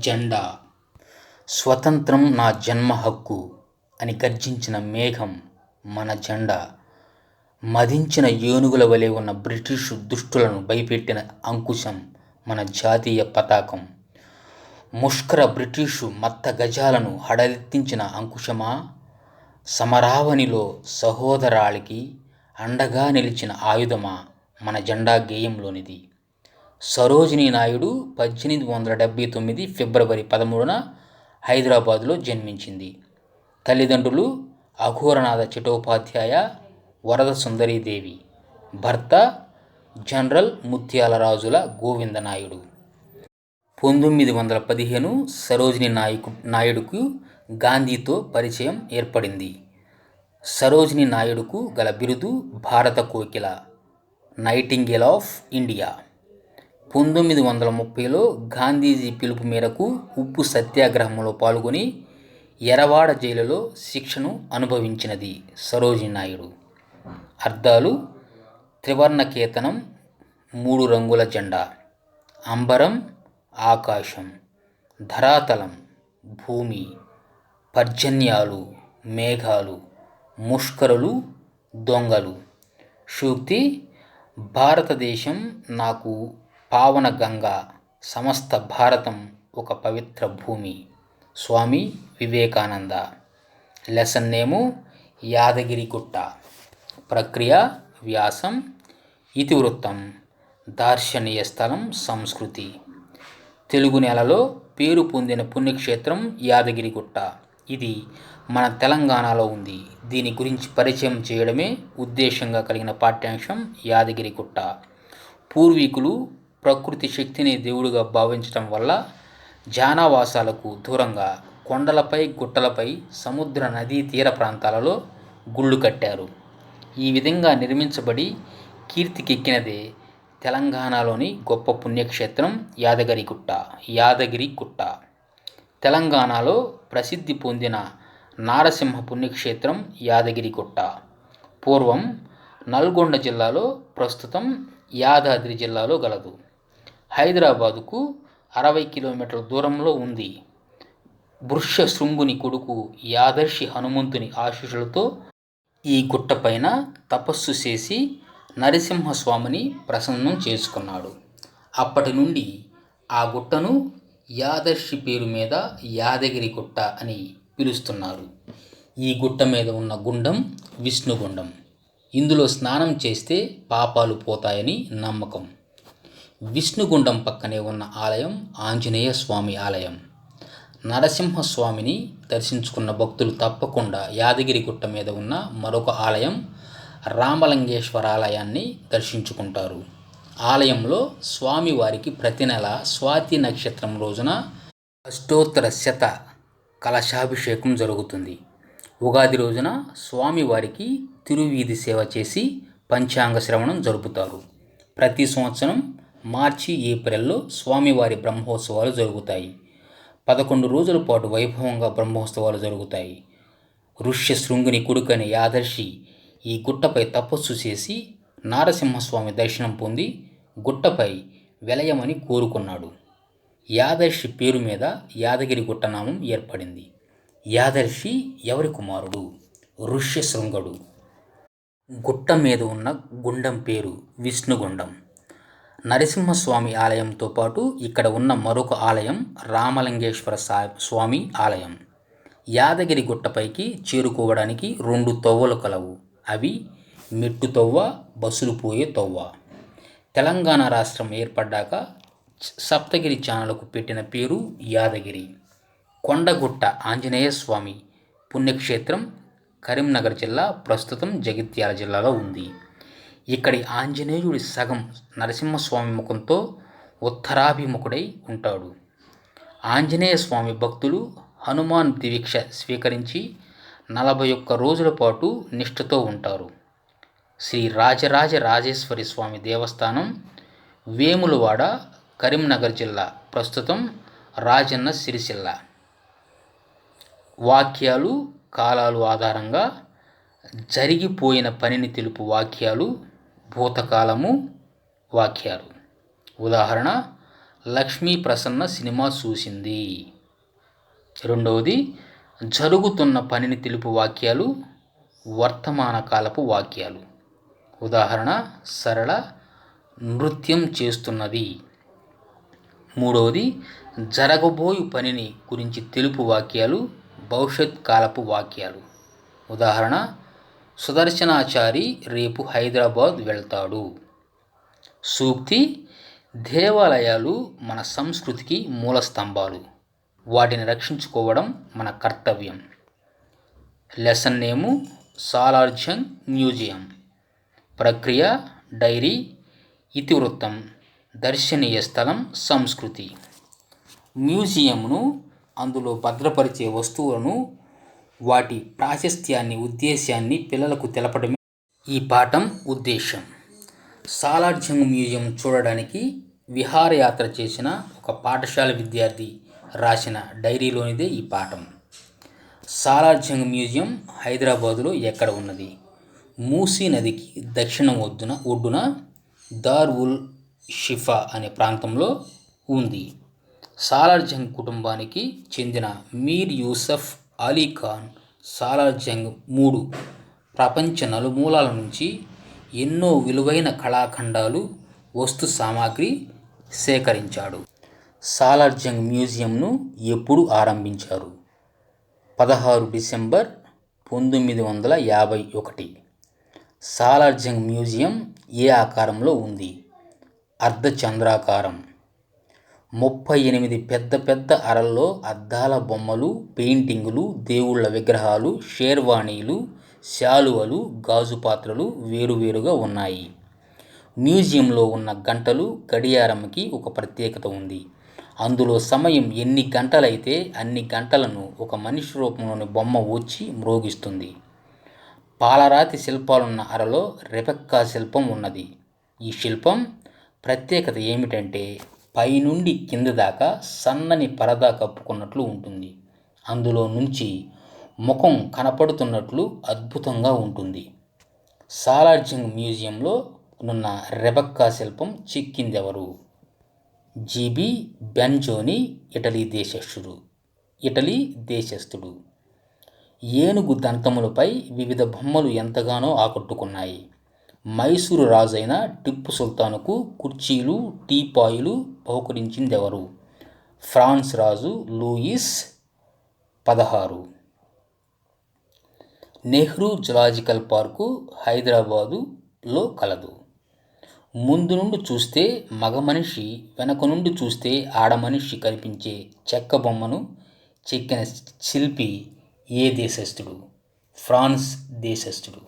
జెండా. స్వతంత్రం నా జన్మ హక్కు అని గర్జించిన మేఘం మన జెండా. మదించిన ఏనుగుల వలె ఉన్న బ్రిటిషు దుష్టులను భయపెట్టిన అంకుశం మన జాతీయ పతాకం. ముష్కర బ్రిటిషు మత్త గజాలను హడలెత్తించిన అంకుశమా, సమరావనిలో సహోదరాళికి అండగా నిలిచిన ఆయుధమా మన జెండా గేయంలోనిది. సరోజినీ నాయుడు 1879 ఫిబ్రవరి 13న హైదరాబాదులో జన్మించింది. తల్లిదండ్రులు అఘోరనాథ చటోపాధ్యాయ, వరద సుందరీదేవి. భర్త జనరల్ ముత్యాలరాజుల గోవిందనాయుడు. 1915 సరోజినీ నాయుడుకు గాంధీతో పరిచయం ఏర్పడింది. సరోజినీ నాయుడుకు గల బిరుదు భారత కోకిల, నైటింగేల్ ఆఫ్ ఇండియా. 1930లో గాంధీజీ పిలుపు మేరకు ఉప్పు సత్యాగ్రహంలో పాల్గొని ఎరవాడ జైలులో శిక్షను అనుభవించినది సరోజినీ నాయుడు. అర్థాలు: త్రివర్ణ కేతనం 3 రంగుల జెండా, అంబరం ఆకాశం, ధరాతలం భూమి, పర్జన్యాలు మేఘాలు, ముష్కరులు దొంగలు. సూక్తి: భారతదేశం నాకు పావన గంగా, సమస్త భారతం ఒక పవిత్ర భూమి. స్వామి వివేకానంద. లెసన్ నేము యాదగిరిగుట్ట. ప్రక్రియ వ్యాసం. ఇతివృత్తం దార్శనీయ స్థలం సంస్కృతి. తెలుగు నేలలో పేరు పొందిన పుణ్యక్షేత్రం యాదగిరిగుట్ట. ఇది మన తెలంగాణలో ఉంది. దీని గురించి పరిచయం చేయడమే ఉద్దేశంగా కలిగిన పాఠ్యాంశం యాదగిరిగుట్ట. పూర్వీకులు ప్రకృతి శక్తిని దేవుడిగా భావించడం వల్ల జానావాసాలకు దూరంగా కొండలపై గుట్టలపై సముద్ర నదీ తీర ప్రాంతాలలో గుళ్ళు కట్టారు. ఈ విధంగా నిర్మించబడి కీర్తికెక్కినదే తెలంగాణలోని గొప్ప పుణ్యక్షేత్రం యాదగిరిగుట్ట. తెలంగాణలో ప్రసిద్ధి పొందిన నారసింహ పుణ్యక్షేత్రం యాదగిరిగుట్ట. పూర్వం నల్గొండ జిల్లాలో, ప్రస్తుతం యాదాద్రి జిల్లాలో గలదు. హైదరాబాదుకు 60 కిలోమీటర్ల దూరంలో ఉంది. వృషశృంగుని కొడుకు యాదర్శి హనుమంతుని ఆశీస్సులతో ఈ గుట్టపైన తపస్సు చేసి నరసింహస్వామిని ప్రసన్నం చేసుకున్నాడు. అప్పటి నుండి ఆ గుట్టను యాదర్శి పేరు మీద యాదగిరిగుట్ట అని పిలుస్తున్నారు. ఈ గుట్ట మీద ఉన్న గుండం విష్ణుగుండం. ఇందులో స్నానం చేస్తే పాపాలు పోతాయని నమ్మకం. విష్ణుగుండం పక్కనే ఉన్న ఆలయం ఆంజనేయ స్వామి ఆలయం. నరసింహస్వామిని దర్శించుకున్న భక్తులు తప్పకుండా యాదగిరి గుట్ట మీద ఉన్న మరొక ఆలయం రామలింగేశ్వర ఆలయాన్ని దర్శించుకుంటారు. ఆలయంలో స్వామివారికి ప్రతి నెల స్వాతి నక్షత్రం రోజున అష్టోత్తర శత కలశాభిషేకం జరుగుతుంది. ఉగాది రోజున స్వామివారికి తిరువీధి సేవ చేసి పంచాంగ శ్రవణం జరుపుతారు. ప్రతి సంవత్సరం మార్చి, ఏప్రిల్లో స్వామివారి బ్రహ్మోత్సవాలు జరుగుతాయి. 11 రోజుల పాటు వైభవంగా బ్రహ్మోత్సవాలు జరుగుతాయి. ఋష్యశృంగుని కొడుకైన యాదర్శి ఈ గుట్టపై తపస్సు చేసి నారసింహస్వామి దర్శనం పొంది గుట్టపై వెలయమని కోరుకున్నాడు. యాదర్శి పేరు మీద యాదగిరి గుట్ట నామం ఏర్పడింది. యాదర్శి ఎవరి కుమారుడు? ఋష్యశృంగుడు. గుట్ట మీద ఉన్న గుండం పేరు విష్ణుగుండం. నరసింహస్వామి ఆలయంతో పాటు ఇక్కడ ఉన్న మరొక ఆలయం రామలింగేశ్వర స్వామి ఆలయం. యాదగిరి గుట్టపైకి చేరుకోవడానికి 2 తొవ్వలు కలవు. అవి మెట్టు తొవ్వ, బస్సులు పోయే తొవ్వ. తెలంగాణ రాష్ట్రం ఏర్పడ్డాక సప్తగిరి ఛానల్కు పెట్టిన పేరు యాదగిరి. కొండగుట్ట ఆంజనేయ స్వామి పుణ్యక్షేత్రం కరీంనగర్ జిల్లా, ప్రస్తుతం జగిత్యాల జిల్లాలో ఉంది. ఇక్కడి ఆంజనేయుడి సగం నరసింహస్వామి ముఖంతో ఉత్తరాభిముఖుడై ఉంటాడు. ఆంజనేయ స్వామి భక్తులు హనుమాన్ దీక్ష స్వీకరించి 41 రోజుల పాటు నిష్ఠతో ఉంటారు. శ్రీ రాజరాజ రాజేశ్వరి స్వామి దేవస్థానం వేములవాడ, కరీంనగర్ జిల్లా, ప్రస్తుతం రాజన్న సిరిసిల్ల. వాక్యాలు, కాలాలు ఆధారంగా జరిగిపోయిన పనిని తెలుపు వాక్యాలు, భూతకాలము వాక్యాలు. ఉదాహరణ, లక్ష్మీ ప్రసన్న సినిమా చూసింది. రెండవది, జరుగుతున్న పనిని తెలుపు వాక్యాలు, వర్తమాన కాలపు వాక్యాలు. ఉదాహరణ, సరళ నృత్యం చేస్తున్నది. మూడవది, జరగబోయు పనిని గురించి తెలుపు వాక్యాలు, భవిష్యత్ కాలపు వాక్యాలు. ఉదాహరణ, సుదర్శనాచారి రేపు హైదరాబాద్ వెళ్తాడు. సూక్తి, దేవాలయాలు మన సంస్కృతికి మూల స్తంభాలు. వాటిని రక్షించుకోవడం మన కర్తవ్యం. లెసన్ నేము సాలార్జంగ్ మ్యూజియం. ప్రక్రియ, డైరీ, ఇతివృత్తం, దర్శనీయ స్థలం, సంస్కృతి. మ్యూజియంను అందులో భద్రపరిచే వస్తువులను, వాటి ప్రాశస్త్యాన్ని, ఉద్దేశాన్ని పిల్లలకు తెలపడమే ఈ పాఠం ఉద్దేశం. సాలార్జంగ్ మ్యూజియం చూడడానికి విహారయాత్ర చేసిన ఒక పాఠశాల విద్యార్థి రాసిన డైరీలోనిదే ఈ పాఠం. సాలార్జంగ్ మ్యూజియం హైదరాబాదులో ఎక్కడ ఉన్నది? మూసీ నదికి దక్షిణం ఒడ్డున దార్ ఉల్ షిఫా అనే ప్రాంతంలో ఉంది. సాలార్జంగ్ కుటుంబానికి చెందిన మీర్ యూసఫ్ అలీ ఖాన్ సాలార్జంగ్ 3 ప్రపంచ నలుమూలాల నుంచి ఎన్నో విలువైన కళాఖండాలు, వస్తు సామాగ్రి సేకరించాడు. సాలార్జంగ్ మ్యూజియంను ఎప్పుడు ఆరంభించారు? 16 డిసెంబర్ 1951. సాలార్జంగ్ మ్యూజియం ఏ ఆకారంలో ఉంది? అర్ధచంద్రాకారం. 38 పెద్ద పెద్ద అరల్లో అద్దాల బొమ్మలు, పెయింటింగులు, దేవుళ్ళ విగ్రహాలు, షేర్వాణీలు, శాలువలు, గాజు పాత్రలు వేరువేరుగా ఉన్నాయి. మ్యూజియంలో ఉన్న గంటలు, గడియారంకి ఒక ప్రత్యేకత ఉంది. అందులో సమయం ఎన్ని గంటలైతే అన్ని గంటలను ఒక మనిషి రూపంలోని బొమ్మ వచ్చి మ్రోగిస్తుంది. పాలరాతి శిల్పాలున్న అరలో రెబెక్కా శిల్పం ఉన్నది. ఈ శిల్పం ప్రత్యేకత ఏమిటంటే పైనుండి కింద దాకా సన్నని పరదా కప్పుకున్నట్లు ఉంటుంది. అందులో నుంచి ముఖం కనపడుతున్నట్లు అద్భుతంగా ఉంటుంది. సాలార్జంగ్ మ్యూజియంలో ఉన్న రెబెక్కా శిల్పం చెక్కిందెవరు? GB బెంజోని, Italy దేశస్థుడు. ఏనుగు దంతములపై వివిధ బొమ్మలు ఎంతగానో ఆకట్టుకున్నాయి. మైసూరు రాజైన టిప్పు సుల్తాన్కు కుర్చీలు, టీపాయిలు బహుకరించిందెవరు? ఫ్రాన్స్ రాజు లూయిస్ 16. నెహ్రూ జులాజికల్ పార్కు హైదరాబాదులో కలదు. ముందు నుండి చూస్తే మగ మనిషి, వెనక నుండి చూస్తే ఆడమనిషి కనిపించే చెక్క బొమ్మను చెక్కిన శిల్పి ఏ దేశస్థుడు? ఫ్రాన్స్ దేశస్థుడు.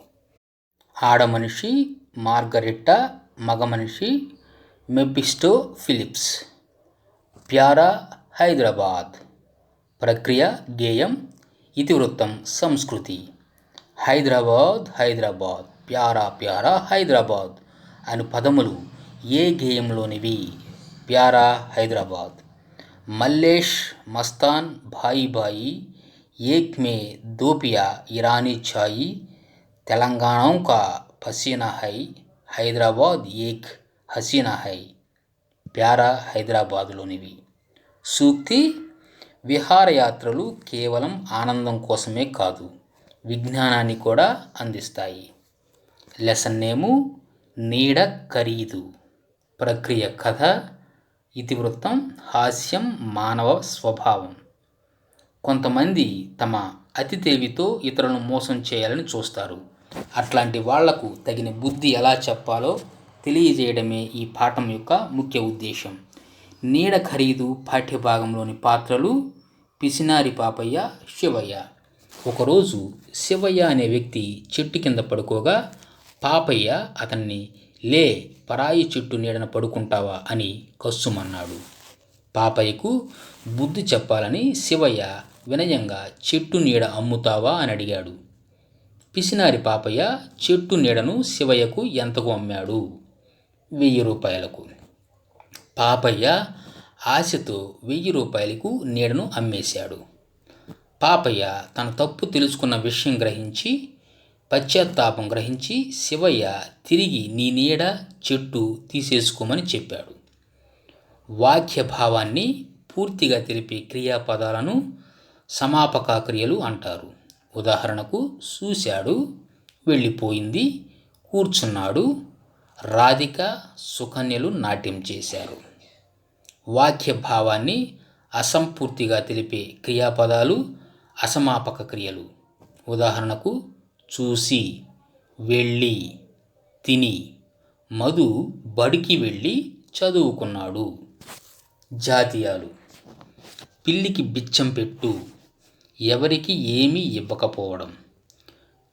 ఆడమనిషి మార్గరెట్టా, మగ మనిషి మెఫిస్టో ఫిలిప్స్. ప్యారా హైదరాబాద్. ప్రక్రియ గేయం, ఇతివృత్తం సంస్కృతి. హైదరాబాద్ హైదరాబాద్, ప్యారా ప్యారా హైదరాబాద్ అను పదములు ఏ గేయంలోనివి? ప్యారా హైదరాబాద్. మల్లేష్ మస్తాన్ భాయి భాయి, ఏక్ మే దో పియా ఇరానీ ఛాయి, తెలంగాణ కా పసీనా హై, హైదరాబాద్ ఏక్ హసీనా హై. ప్యారా హైదరాబాదులోనివి. సూక్తి: విహారయాత్రలు కేవలం ఆనందం కోసమే కాదు, విజ్ఞానాన్ని కూడా అందిస్తాయి. లెసన్ నేము: నీడ ఖరీదు. ప్రక్రియ కథ, ఇతివృత్తం హాస్యం, మానవ స్వభావం. కొంతమంది తమ అతి తెలివితో ఇతరులను మోసం చేయాలని చూస్తారు. అట్లాంటి వాళ్లకు తగిన బుద్ధి ఎలా చెప్పాలో తెలియజేయడమే ఈ పాఠం యొక్క ముఖ్య ఉద్దేశం. నీడ ఖరీదు పాఠ్యభాగంలోని పాత్రలు: పిసినారి పాపయ్య, శివయ్య. ఒకరోజు శివయ్య అనే వ్యక్తి చెట్టు కింద పడుకోగా పాపయ్య అతన్ని లే, పరాయి చెట్టు నీడన పడుకుంటావా అని కస్సుమన్నాడు. పాపయ్యకు బుద్ధి చెప్పాలని శివయ్య వినయంగా చెట్టు నీడ అమ్ముతావా అని అడిగాడు. పిసినారి పాపయ్య చెట్టు నీడను శివయ్యకు ఎంతకు అమ్మాడు? 1000 రూపాయలకు. పాపయ్య ఆశతో 1000 రూపాయలకు నీడను అమ్మేశాడు. పాపయ్య తన తప్పు తెలుసుకున్న విషయం గ్రహించి, పశ్చాత్తాపం గ్రహించి శివయ్య తిరిగి నీ నీడ, చెట్టు తీసేసుకోమని చెప్పాడు. వాక్య భావాన్ని పూర్తిగా తెలిపే క్రియాపదాలను సమాపక క్రియలు అంటారు. ఉదాహరణకు చూశాడు, వెళ్ళిపోయింది, కూర్చున్నాడు, రాధిక, సుకన్యలు నాట్యం చేశారు. వాక్య భావాన్ని అసంపూర్తిగా తెలిపే క్రియాపదాలు అసమాపక క్రియలు. ఉదాహరణకు చూసి, వెళ్ళి, తిని. మధు బడికి వెళ్ళి చదువుకున్నాడు. జాతీయాలు: పిల్లికి బిచ్చం పెట్టు, ఎవరికి ఏమీ ఇవ్వకపోవడం.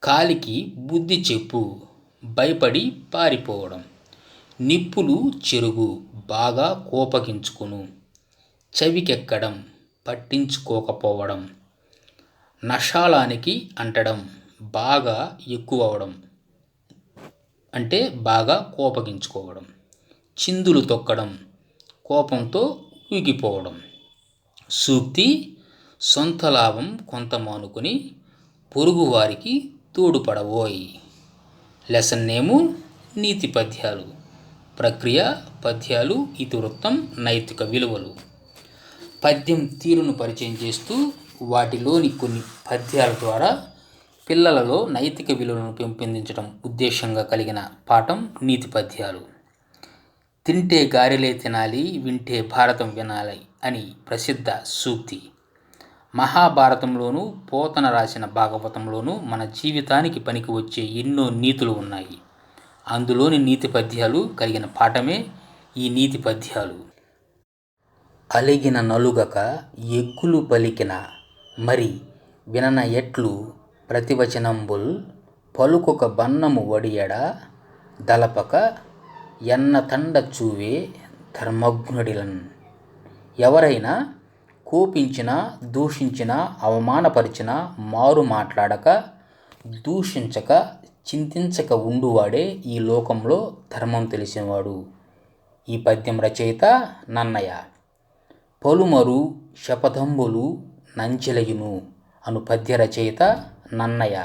కాలికి బుద్ధి చెప్పు, భయపడి పారిపోవడం. నిప్పులు చెరుగు, బాగా కోపగించుకును. చెవికెక్కడం, పట్టించుకోకపోవడం. నషాలానికి అంటడం, బాగా ఎక్కువవడం అంటే బాగా కోపగించుకోవడం. చిందులు తొక్కడం, కోపంతో ఊగిపోవడం. సూక్తి: సొంత లాభం కొంత మానుకొని పొరుగువారికి తోడుపడవోయ్. లెసన్ నేము: నీతి పద్యాలు. ప్రక్రియ పద్యాలు, ఇతివృత్తం నైతిక విలువలు. పద్యం తీరును పరిచయం చేస్తూ వాటిలోని కొన్ని పద్యాల ద్వారా పిల్లలలో నైతిక విలువలను పెంపొందించడం ఉద్దేశంగా కలిగిన పాఠం నీతి పద్యాలు. తింటే గారెలే తినాలి, వింటే భారతం వినాలి అని ప్రసిద్ధ సూక్తి. మహాభారతంలోనూ, పోతన రాసిన భాగవతంలోనూ మన జీవితానికి పనికి వచ్చే ఎన్నో నీతులు ఉన్నాయి. అందులోని నీతి పద్యాలు కలిగిన పాఠమే ఈ నీతి పద్యాలు. అలిగిన నలుగక ఎగ్గులు పలికిన, మరి వినన ఎట్లు ప్రతివచనంబుల్, పలుకొక బన్నము వడియడ, దలపక ఎన్న తండ చూవే ధర్మజ్ఞుడిలన్. ఎవరైనా కోపించినా, దూషించినా, అవమానపరిచినా మారు మాట్లాడక, దూషించక, చింతించక ఉండువాడే ఈ లోకంలో ధర్మం తెలిసినవాడు. ఈ పద్యం రచయిత నన్నయ. పలుమరు శపథంబులు నంచెలయును అను పద్య రచయిత నన్నయ.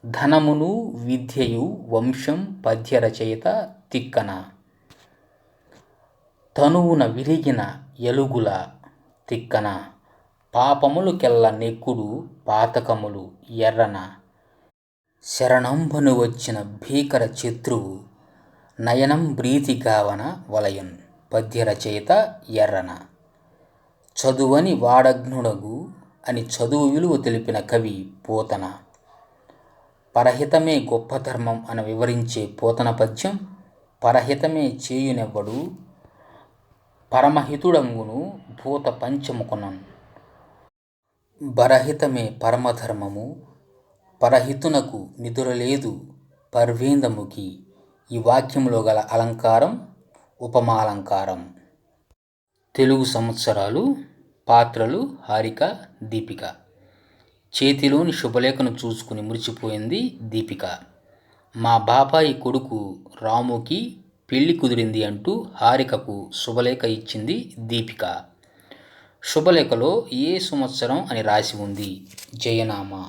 ధనమును విద్యయు వంశం పద్య రచయిత తిక్కన. తనువున విరిగిన ఎలుగుల తిక్కన. పాపములుకెల్ల నెక్కుడు పాతకములు ఎర్రన. శరణంబను వచ్చిన భీకర శత్రువు నయనం బ్రీతిగావన వలయన్ పద్య రచయిత ఎర్రన. చదువని వాడజ్ఞుడగు అని చదువు విలువ తెలిపిన కవి పోతన. పరహితమే గొప్ప ధర్మం అని వివరించే పోతన పద్యం పరహితమే చేయునెవ్వడు పరమహితుడంగును భూత పంచముకునన్. బరహితమే పరమధర్మము పరహితునకు నిదురలేదు పర్వేందముకి. ఈ వాక్యంలో గల అలంకారం ఉపమాలంకారం. తెలుగు సంవత్సరాలు. పాత్రలు హారిక, దీపిక. చేతిలోని శుభలేఖను చూసుకుని మురిసిపోయింది దీపిక. మా బాబాయి కొడుకు రాముకి పెళ్లి కుదిరింది అంటూ హారికకు శుభలేఖ ఇచ్చింది దీపిక. శుభలేఖలో ఏ సంవత్సరం అని రాసి ఉంది. జయనామా.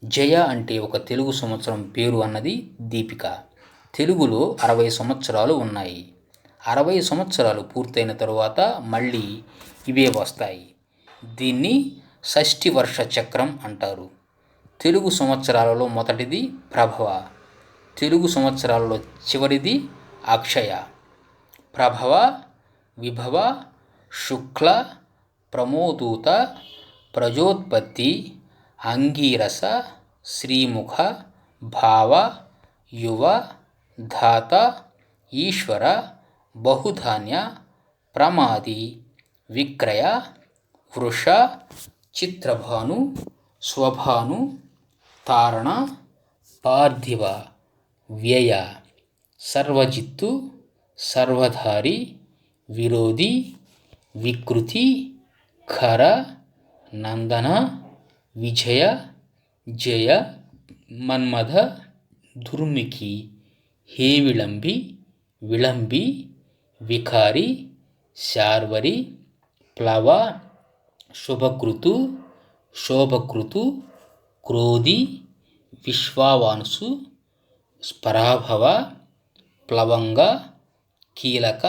జయ అంటే ఒక తెలుగు సంవత్సరం పేరు అన్నది దీపిక. తెలుగులో 60 సంవత్సరాలు ఉన్నాయి. 60 సంవత్సరాలు పూర్తయిన తరువాత మళ్ళీ ఇవే వస్తాయి. దీన్ని షష్ఠివర్ష చక్రం అంటారు. తెలుగు సంవత్సరాలలో మొదటిది ప్రభవ. తెలుగు సంవత్సరాలలో చివరిది అక్షయ. ప్రభవ, విభవ, శుక్ల, ప్రమోదూత, ప్రజోత్పత్తి, అంగీరస, శ్రీముఖ, భావ, యువ, ధాత, ఈశ్వర, బహుధాన్య, ప్రమాది, విక్రయ, వృష, చిత్రభాను, స్వభాను, తారణ, పార్థివ, వ్యయ, సర్వజిత్తు, సర్వధారి, విరోధి, వికృతి, ఖర, నందన, విజయ, జయ, మన్మథ, దుర్ముఖి, హేవిళంబి, విళంబి, వికారి, శార్వరి, ప్లవ, శుభకృతు, శోభకృతు, క్రోధి, విశ్వావాంసు, పరాభవ, ప్లవంగ, కీలక,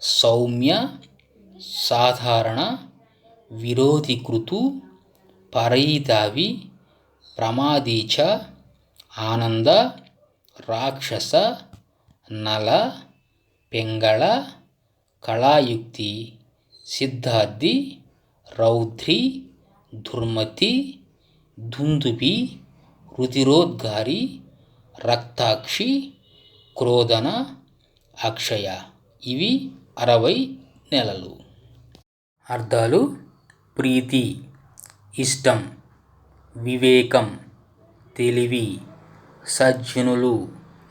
సౌమ్య, సాధారణ, విరోధికృతు, పరైదావి, ప్రమాదీచ, ఆనంద, రాక్షస, నల, పింగళ, కళాయుక్తి, సిద్ధార్థి, రౌద్రి, దుర్మతి, దుందుబి, రుధిరోద్గారి, రక్తాక్షి, క్రోధన, అక్షయ. ఇవి 60 నెలలు. అర్థాలు: ప్రీతి, ఇష్టం, వివేకం, తెలివి, సజ్జనులు,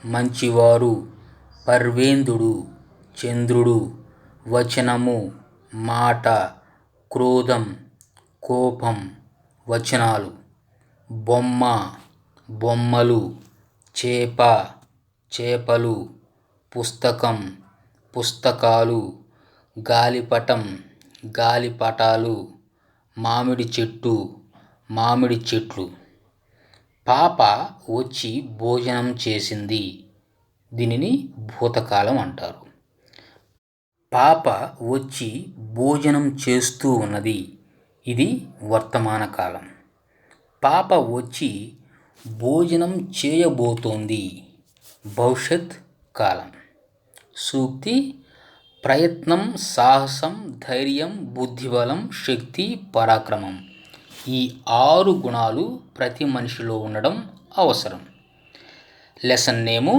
మంచివారు, పర్వేందుడు, చంద్రుడు, వచనము, మాట, క్రోధం, కోపం. వచనాలు: బొమ్మ, బొమ్మలు, చేప, చేపలు, పుస్తకం, పుస్తకాలు, గాలిపటం, గాలిపటాలు, మామిడి చెట్టు, మామిడి చెట్లు. పాప వచ్చి భోజనం చేసింది. దీనిని భూతకాలం అంటారు. పాప వచ్చి భోజనం చేస్తూ ఉన్నది. ఇది వర్తమాన కాలం. పాప వచ్చి భోజనం చేయబోతోంది. భవిష్యత్ కాలం. సూక్తి: ప్రయత్నం, సాహసం, ధైర్యం, బుద్ధిబలం, శక్తి, పరాక్రమం. ఈ 6 గుణాలు ప్రతి మనిషిలో ఉండడం అవసరం. లెసన్ నేము: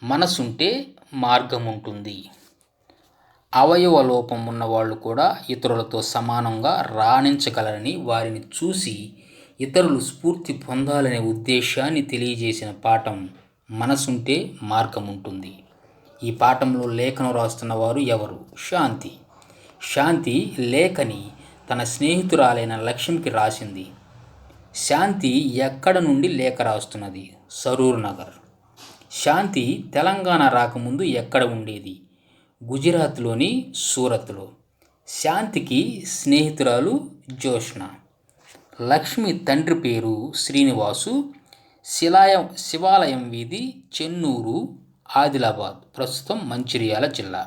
మనసుంటే మార్గం ఉంటుంది. అవయవ లోపం ఉన్నవాళ్ళు కూడా ఇతరులతో సమానంగా రాణించగలరని, వారిని చూసి ఇతరులు స్ఫూర్తి పొందాలనే ఉద్దేశాన్ని తెలియజేసిన పాఠం మనసుంటే మార్గం ఉంటుంది. ఈ పాఠంలో లేఖను రాస్తున్న వారు ఎవరు? శాంతి. శాంతి లేఖని తన స్నేహితురాలైన లక్ష్మికి రాసింది. శాంతి ఎక్కడ నుండి లేఖ రాస్తున్నది? సరూర్ నగర్. శాంతి తెలంగాణ రాకముందు ఎక్కడ ఉండేది? గుజరాత్లోని సూరత్లో. శాంతికి స్నేహితురాలు జ్యోత్స్న. లక్ష్మి తండ్రి పేరు శ్రీనివాసు. శివాలయం వీధి, చెన్నూరు, ఆదిలాబాద్, ప్రస్తుతం మంచిర్యాల జిల్లా.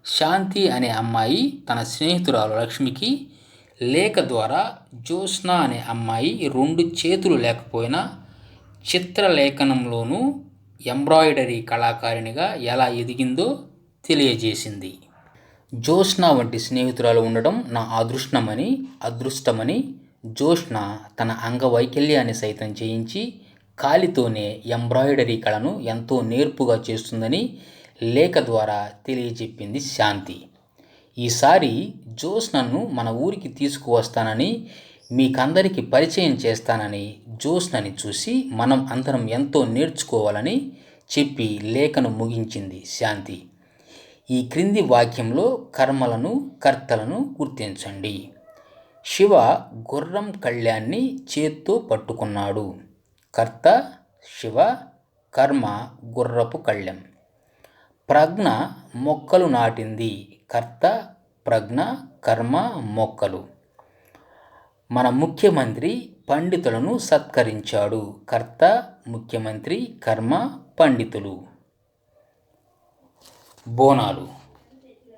శాంతి అనే అమ్మాయి తన స్నేహితురాలు లక్ష్మికి లేఖ ద్వారా జ్యోత్స్న అనే అమ్మాయి 2 చేతులు లేకపోయినా చిత్రలేఖనంలోనూ ఎంబ్రాయిడరీ కళాకారిణిగా ఎలా ఎదిగిందో తెలియజేసింది. జ్యోత్స్న వంటి స్నేహితురాలు ఉండడం నా అదృష్టమని జ్యోత్స్న తన అంగవైకల్యాన్ని సైతం జయించి కాలితోనే ఎంబ్రాయిడరీ కళను ఎంతో నేర్పుగా చేస్తుందని లేఖ ద్వారా తెలియజెప్పింది శాంతి. ఈసారి జ్యోత్స్నను మన ఊరికి తీసుకువస్తానని, మీకందరికీ పరిచయం చేస్తానని, జ్యోత్స్నని చూసి మనం అందరం ఎంతో నేర్చుకోవాలని చెప్పి లేఖను ముగించింది శాంతి. ఈ క్రింది వాక్యంలో కర్మలను, కర్తలను గుర్తించండి. శివ గుర్రం కళ్యాణ్ణి చేత్తో పట్టుకున్నాడు. కర్త శివ, కర్మ గుర్రపు కళ్యం. ప్రజ్ఞ మొక్కలు నాటింది. కర్త ప్రజ్ఞ, కర్మ మొక్కలు. మన ముఖ్యమంత్రి పండితులను సత్కరించాడు. కర్త ముఖ్యమంత్రి, కర్మ పండితులు. బోనాలు.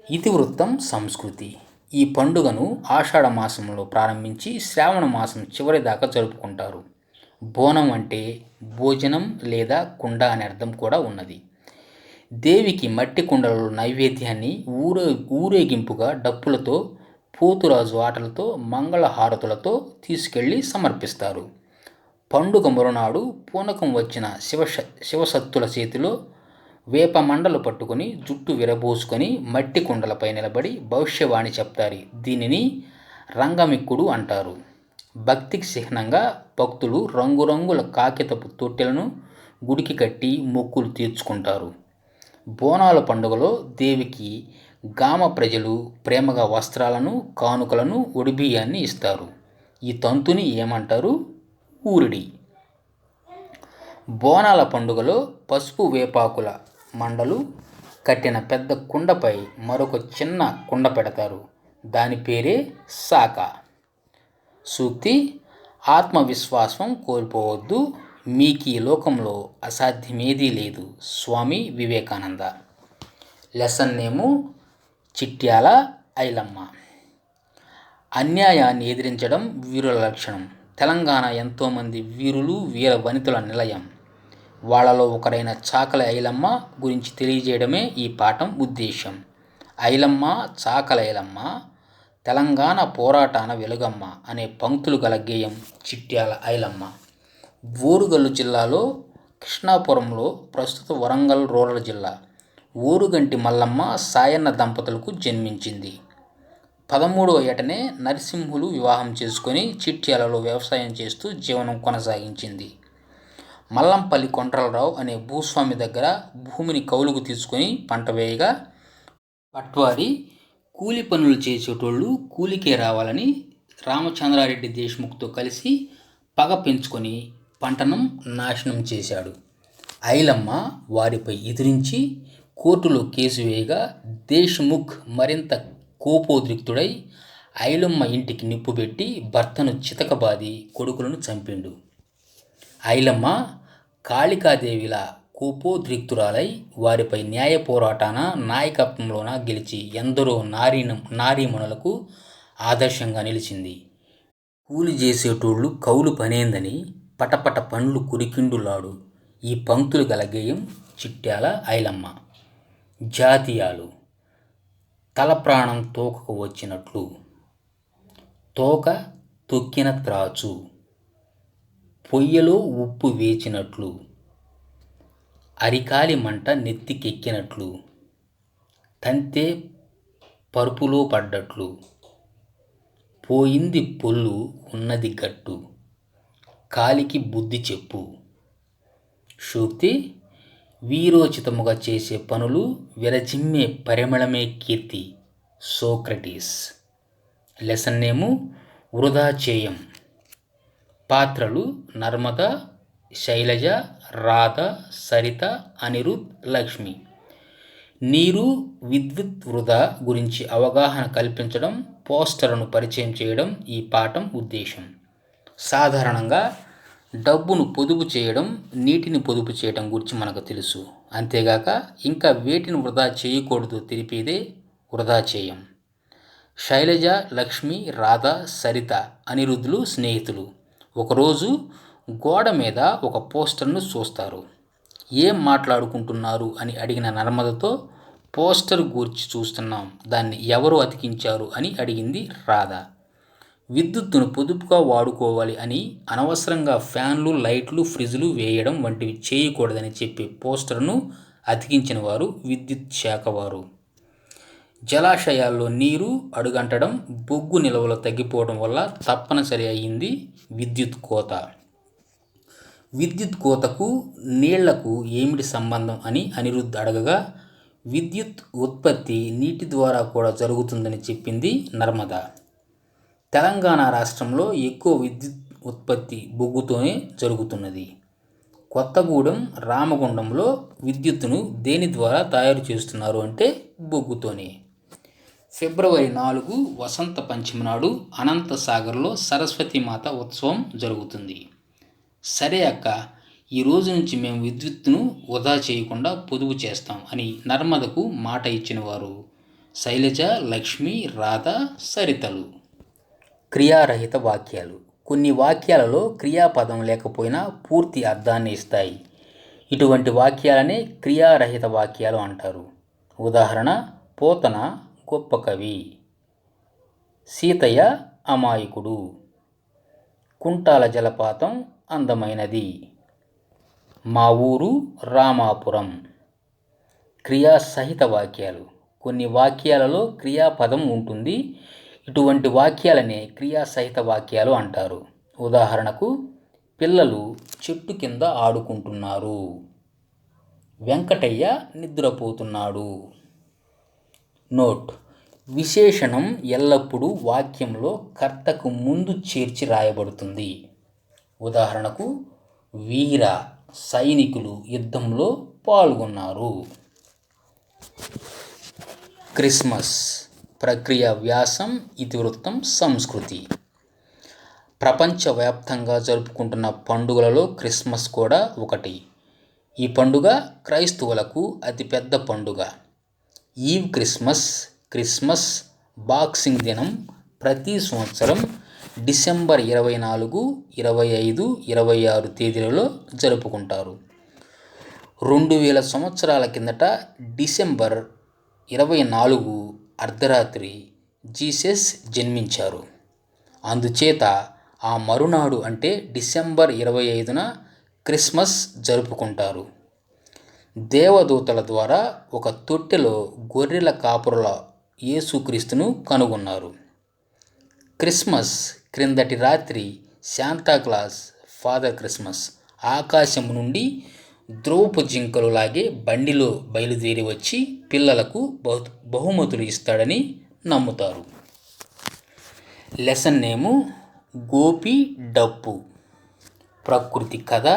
ఇతివృత్తం సంస్కృతి. ఈ పండుగను ఆషాఢ మాసంలో ప్రారంభించి శ్రావణ మాసం చివరి దాకా జరుపుకుంటారు. బోనం అంటే భోజనం లేదా కుండ అనే అర్థం కూడా ఉన్నది. దేవికి మట్టి కుండలలో నైవేద్యాన్ని ఊరేగింపుగా డప్పులతో, పోతురాజు ఆటలతో, మంగళహారతులతో తీసుకెళ్లి సమర్పిస్తారు. పండుగ మరునాడు పూనకం వచ్చిన శివసత్తుల చేతిలో వేప మండలు పట్టుకుని జుట్టు విరబోసుకొని మట్టి కుండలపై నిలబడి భవిష్యవాణి చెప్తారు. దీనిని రంగమిక్కుడు అంటారు. భక్తికి చిహ్నంగా భక్తులు రంగురంగుల కాగితపు తొట్టెలను గుడికి కట్టి మొక్కులు తీర్చుకుంటారు. బోనాల పండుగలో దేవికి గామ ప్రజలు ప్రేమగా వస్త్రాలను, కానుకలను, ఒడిబియ్యాన్ని ఇస్తారు. ఈ తంతుని ఏమంటారు? ఊరిడి. బోనాల పండుగలో పసుపు వేపాకుల మండలు కట్టిన పెద్ద కుండపై మరొక చిన్న కుండ పెడతారు. దాని పేరే సాక. సూక్తి: ఆత్మవిశ్వాసం కోల్పోవద్దు, మీకీ లోకంలో అసాధ్యమేదీ లేదు. స్వామి వివేకానంద. లెసన్ నేము చిట్యాల ఐలమ్మ. అన్యాయాన్ని ఎదిరించడం వీరుల లక్షణం. తెలంగాణ ఎంతోమంది వీరులు, వీర వనితుల నిలయం. వాళ్లలో ఒకరైన చాకలి ఐలమ్మ గురించి తెలియజేయడమే ఈ పాఠం ఉద్దేశం. ఐలమ్మ, చాకలి ఐలమ్మ, తెలంగాణ పోరాటాన వెలుగమ్మ అనే పంక్తులు గల గేయం చిట్యాల ఐలమ్మ. ఓరుగల్లు జిల్లాలో కృష్ణాపురంలో, ప్రస్తుత వరంగల్ రూరల్ జిల్లా, ఓరుగంటి మల్లమ్మ, సాయన్న దంపతులకు జన్మించింది. 13వ ఏటనే నరసింహులు వివాహం చేసుకొని చిట్యాలలో వ్యవసాయం చేస్తూ జీవనం కొనసాగించింది. మల్లంపల్లి కొండ్రలరావు అనే భూస్వామి దగ్గర భూమిని కౌలుకు తీసుకొని పంట వేయగా, పట్వారి కూలి పనులు చేసేటోళ్ళు కూలికే రావాలని రామచంద్రారెడ్డి దేశ్ముఖ్తో కలిసి పగ పెంచుకొని పంటను నాశనం చేశాడు. ఐలమ్మ వారిపై ఎదిరించి కోర్టులో కేసు వేయగా దేశ్ముఖ్ మరింత కోపోద్రిక్తుడై ఐలమ్మ ఇంటికి నిప్పుపెట్టి భర్తను చితకబాది కొడుకులను చంపిండు. ఐలమ్మ కాళికాదేవిలా కోపోద్రిక్తురాలై వారిపై న్యాయ పోరాటాన, నాయకత్వంలోన గెలిచి ఎందరో నారీమణులకు ఆదర్శంగా నిలిచింది. కూలి చేసేటోళ్ళు కౌలు పనేందని పటపట పండ్లు కురికిండులాడు. ఈ పంక్తులు గల గేయం చిట్యాల ఐలమ్మ. జాతీయాలు. తల ప్రాణం తోకకు వచ్చినట్లు. తోక తొక్కిన త్రాచు. పొయ్యలో ఉప్పు వేచినట్లు. అరికాలి మంట నెత్తికెక్కినట్లు. తంతె పరుపులో పడ్డట్లు. పోయింది పొల్లు ఉన్నది గట్టు. కాలికి బుద్ధి చెప్పు. సూక్తి: వీరోచితముగా చేసే పనులు విరజిమ్మే పరిమళమే కీర్తి. సోక్రటీస్. లెసన్ నేము వృధా చేయం. పాత్రలు: నర్మద, శైలజ, రాధ, సరిత, అనిరుద్, లక్ష్మి. నీరు, విద్యుత్ వృధా గురించి అవగాహన కల్పించడం, పోస్టర్ను పరిచయం చేయడం ఈ పాఠం ఉద్దేశం. సాధారణంగా డబ్బును పొదుపు చేయడం, నీటిని పొదుపు చేయడం గురించి మనకు తెలుసు. అంతేగాక ఇంకా వేటిని వృధా చేయకూడదో తెలిపేదే వృధా చేయం. శైలజ, లక్ష్మి, రాధ, సరిత, అనిరుద్ధులు స్నేహితులు. ఒకరోజు గోడ మీద ఒక పోస్టర్ను చూస్తారు. ఏం మాట్లాడుకుంటున్నారు అని అడిగిన నర్మదతో, పోస్టర్ గూర్చి చూస్తున్నాం, దాన్ని ఎవరు అతికించారు అని అడిగింది రాధ. విద్యుత్తును పొదుపుగా వాడుకోవాలి అని, అనవసరంగా ఫ్యాన్లు, లైట్లు, ఫ్రిడ్జ్లు వేయడం వంటివి చేయకూడదని చెప్పే పోస్టర్ను అతికించిన వారు విద్యుత్ శాఖ వారు. జలాశయాల్లో నీరు అడుగంటడం, బొగ్గు నిల్వలు తగ్గిపోవడం వల్ల తప్పనిసరి అయింది విద్యుత్ కోత. విద్యుత్ కోతకు నీళ్లకు ఏమిటి సంబంధం అని అనిరుద్ధ్ అడగగా, విద్యుత్ ఉత్పత్తి నీటి ద్వారా కూడా జరుగుతుందని చెప్పింది నర్మద. తెలంగాణ రాష్ట్రంలో ఎక్కువ విద్యుత్ ఉత్పత్తి బొగ్గుతోనే జరుగుతున్నది. కొత్తగూడెం, రామగుండంలో విద్యుత్తును దేని ద్వారా తయారు చేస్తున్నారు అంటే బొగ్గుతోనే. ఫిబ్రవరి 4 వసంత పంచమి నాడు అనంతసాగర్లో సరస్వతీమాత ఉత్సవం జరుగుతుంది. సరే అక్క, ఈ రోజు నుంచి మేము విద్యుత్తును వృధా చేయకుండా పొదుపు చేస్తాం అని నర్మదకు మాట ఇచ్చిన వారు శైలజ, లక్ష్మి, రాధ, సరితలు. క్రియారహిత వాక్యాలు. కొన్ని వాక్యాలలో క్రియాపదం లేకపోయినా పూర్తి అర్థాన్ని ఇస్తాయి. ఇటువంటి వాక్యాలనే క్రియారహిత వాక్యాలు అంటారు. ఉదాహరణ: పోతన గొప్ప కవి, సీతయ్య అమాయకుడు, కుంటాల జలపాతం అందమైనది, మా ఊరు రామాపురం. క్రియాసహిత వాక్యాలు. కొన్ని వాక్యాలలో క్రియాపదం ఉంటుంది. ఇటువంటి వాక్యాలనే క్రియాసహిత వాక్యాలు అంటారు. ఉదాహరణకు: పిల్లలు చెట్టు కింద ఆడుకుంటున్నారు, వెంకటయ్య నిద్రపోతున్నాడు. నోట్: విశేషణం ఎల్లప్పుడూ వాక్యంలో కర్తకు ముందు చేర్చి రాయబడుతుంది. ఉదాహరణకు: వీర సైనికులు యుద్ధంలో పాల్గొన్నారు. క్రిస్మస్. ప్రక్రియ, వ్యాసం, ఇతివృత్తం, సంస్కృతి. ప్రపంచవ్యాప్తంగా జరుపుకుంటున్న పండుగలలో క్రిస్మస్ కూడా ఒకటి. ఈ పండుగ క్రైస్తవులకు అతిపెద్ద పండుగ. ఈవ్ క్రిస్మస్, క్రిస్మస్, బాక్సింగ్ దినం ప్రతి సంవత్సరం డిసెంబర్ 24, 25, 26 తేదీలలో జరుపుకుంటారు. 2000 సంవత్సరాల కిందట డిసెంబర్ 24 అర్ధరాత్రి జీసస్ జన్మించారు. అందుచేత ఆ మరునాడు అంటే డిసెంబర్ 25న క్రిస్మస్ జరుపుకుంటారు. దేవదూతల ద్వారా ఒక తొట్టెలో గొర్రెల కాపరుల యేసుక్రీస్తును కనుగొన్నారు. క్రిస్మస్ క్రిందటి రాత్రి శాంతాక్లాస్ ఫాదర్ క్రిస్మస్ ఆకాశం నుండి ధ్రువపు జింకలు లాగే బండిలో బయలుదేరి వచ్చి పిల్లలకు బహుమతులు ఇస్తాడని నమ్ముతారు. లెసన్ నేము: గోపి డప్పు. ప్రకృతి కథ,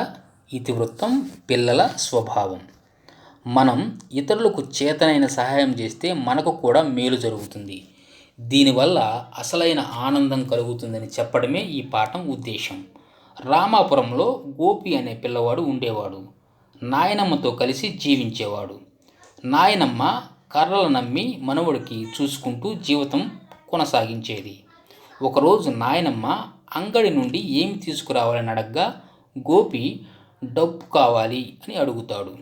ఇతివృత్తం: పిల్లల స్వభావం. మనం ఇతరులకు చేతనైన సహాయం చేస్తే మనకు కూడా మేలు జరుగుతుంది. దీనివల్ల అసలైన ఆనందం కలుగుతుందని చెప్పడమే ఈ పాఠం ఉద్దేశం. రామాపురంలో గోపి అనే పిల్లవాడు ఉండేవాడు. నాయనమ్మతో కలిసి జీవించేవాడు. నాయనమ్మ కర్రలు నమ్మి మనవడికి చూసుకుంటూ జీవితం కొనసాగించేది. ఒకరోజు నాయనమ్మ అంగడి నుండి ఏమి తీసుకురావాలని అడగ్గా గోపి డప్పు కావాలి అని అడుగుతాడు.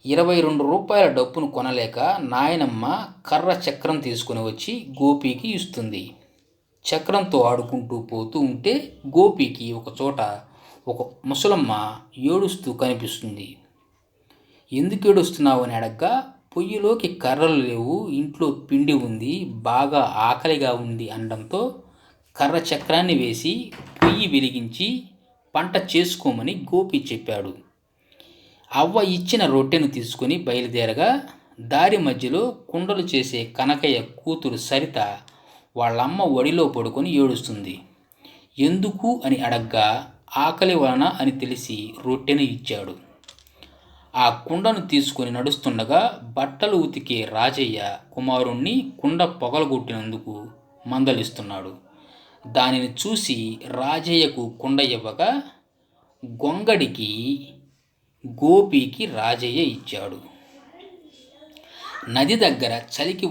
22 రూపాయల డప్పును కొనలేక నాయనమ్మ కర్ర చక్రం తీసుకుని వచ్చి గోపికి ఇస్తుంది. చక్రంతో ఆడుకుంటూ పోతూ ఉంటే గోపికి ఒకచోట ఒక ముసలమ్మ ఏడుస్తూ కనిపిస్తుంది. ఎందుకు ఏడుస్తున్నావు అని అడగ్గా, పొయ్యిలోకి కర్రలు లేవు, ఇంట్లో పిండి ఉంది, బాగా ఆకలిగా ఉంది అనడంతో కర్ర చక్రాన్ని వేసి పొయ్యి వెలిగించి పంట చేసుకోమని గోపి చెప్పాడు. అవ్వ ఇచ్చిన రొట్టెను తీసుకుని బయలుదేరగా దారి మధ్యలో కుండలు చేసే కనకయ్య కూతురు సరిత వాళ్ళమ్మ ఒడిలో పడుకొని ఏడుస్తుంది. ఎందుకు అని అడగ్గా ఆకలి వలన అని తెలిసి రొట్టెను ఇచ్చాడు. ఆ కుండను తీసుకుని నడుస్తుండగా బట్టలు ఉతికే రాజయ్య కుమారుణ్ణి కుండ పొగలగొట్టినందుకు మందలిస్తున్నాడు. దానిని చూసి రాజయ్యకు కుండ ఇవ్వగా గొంగడికి గోపికి రాజయ్య ఇచ్చాడు. నది దగ్గర చలికి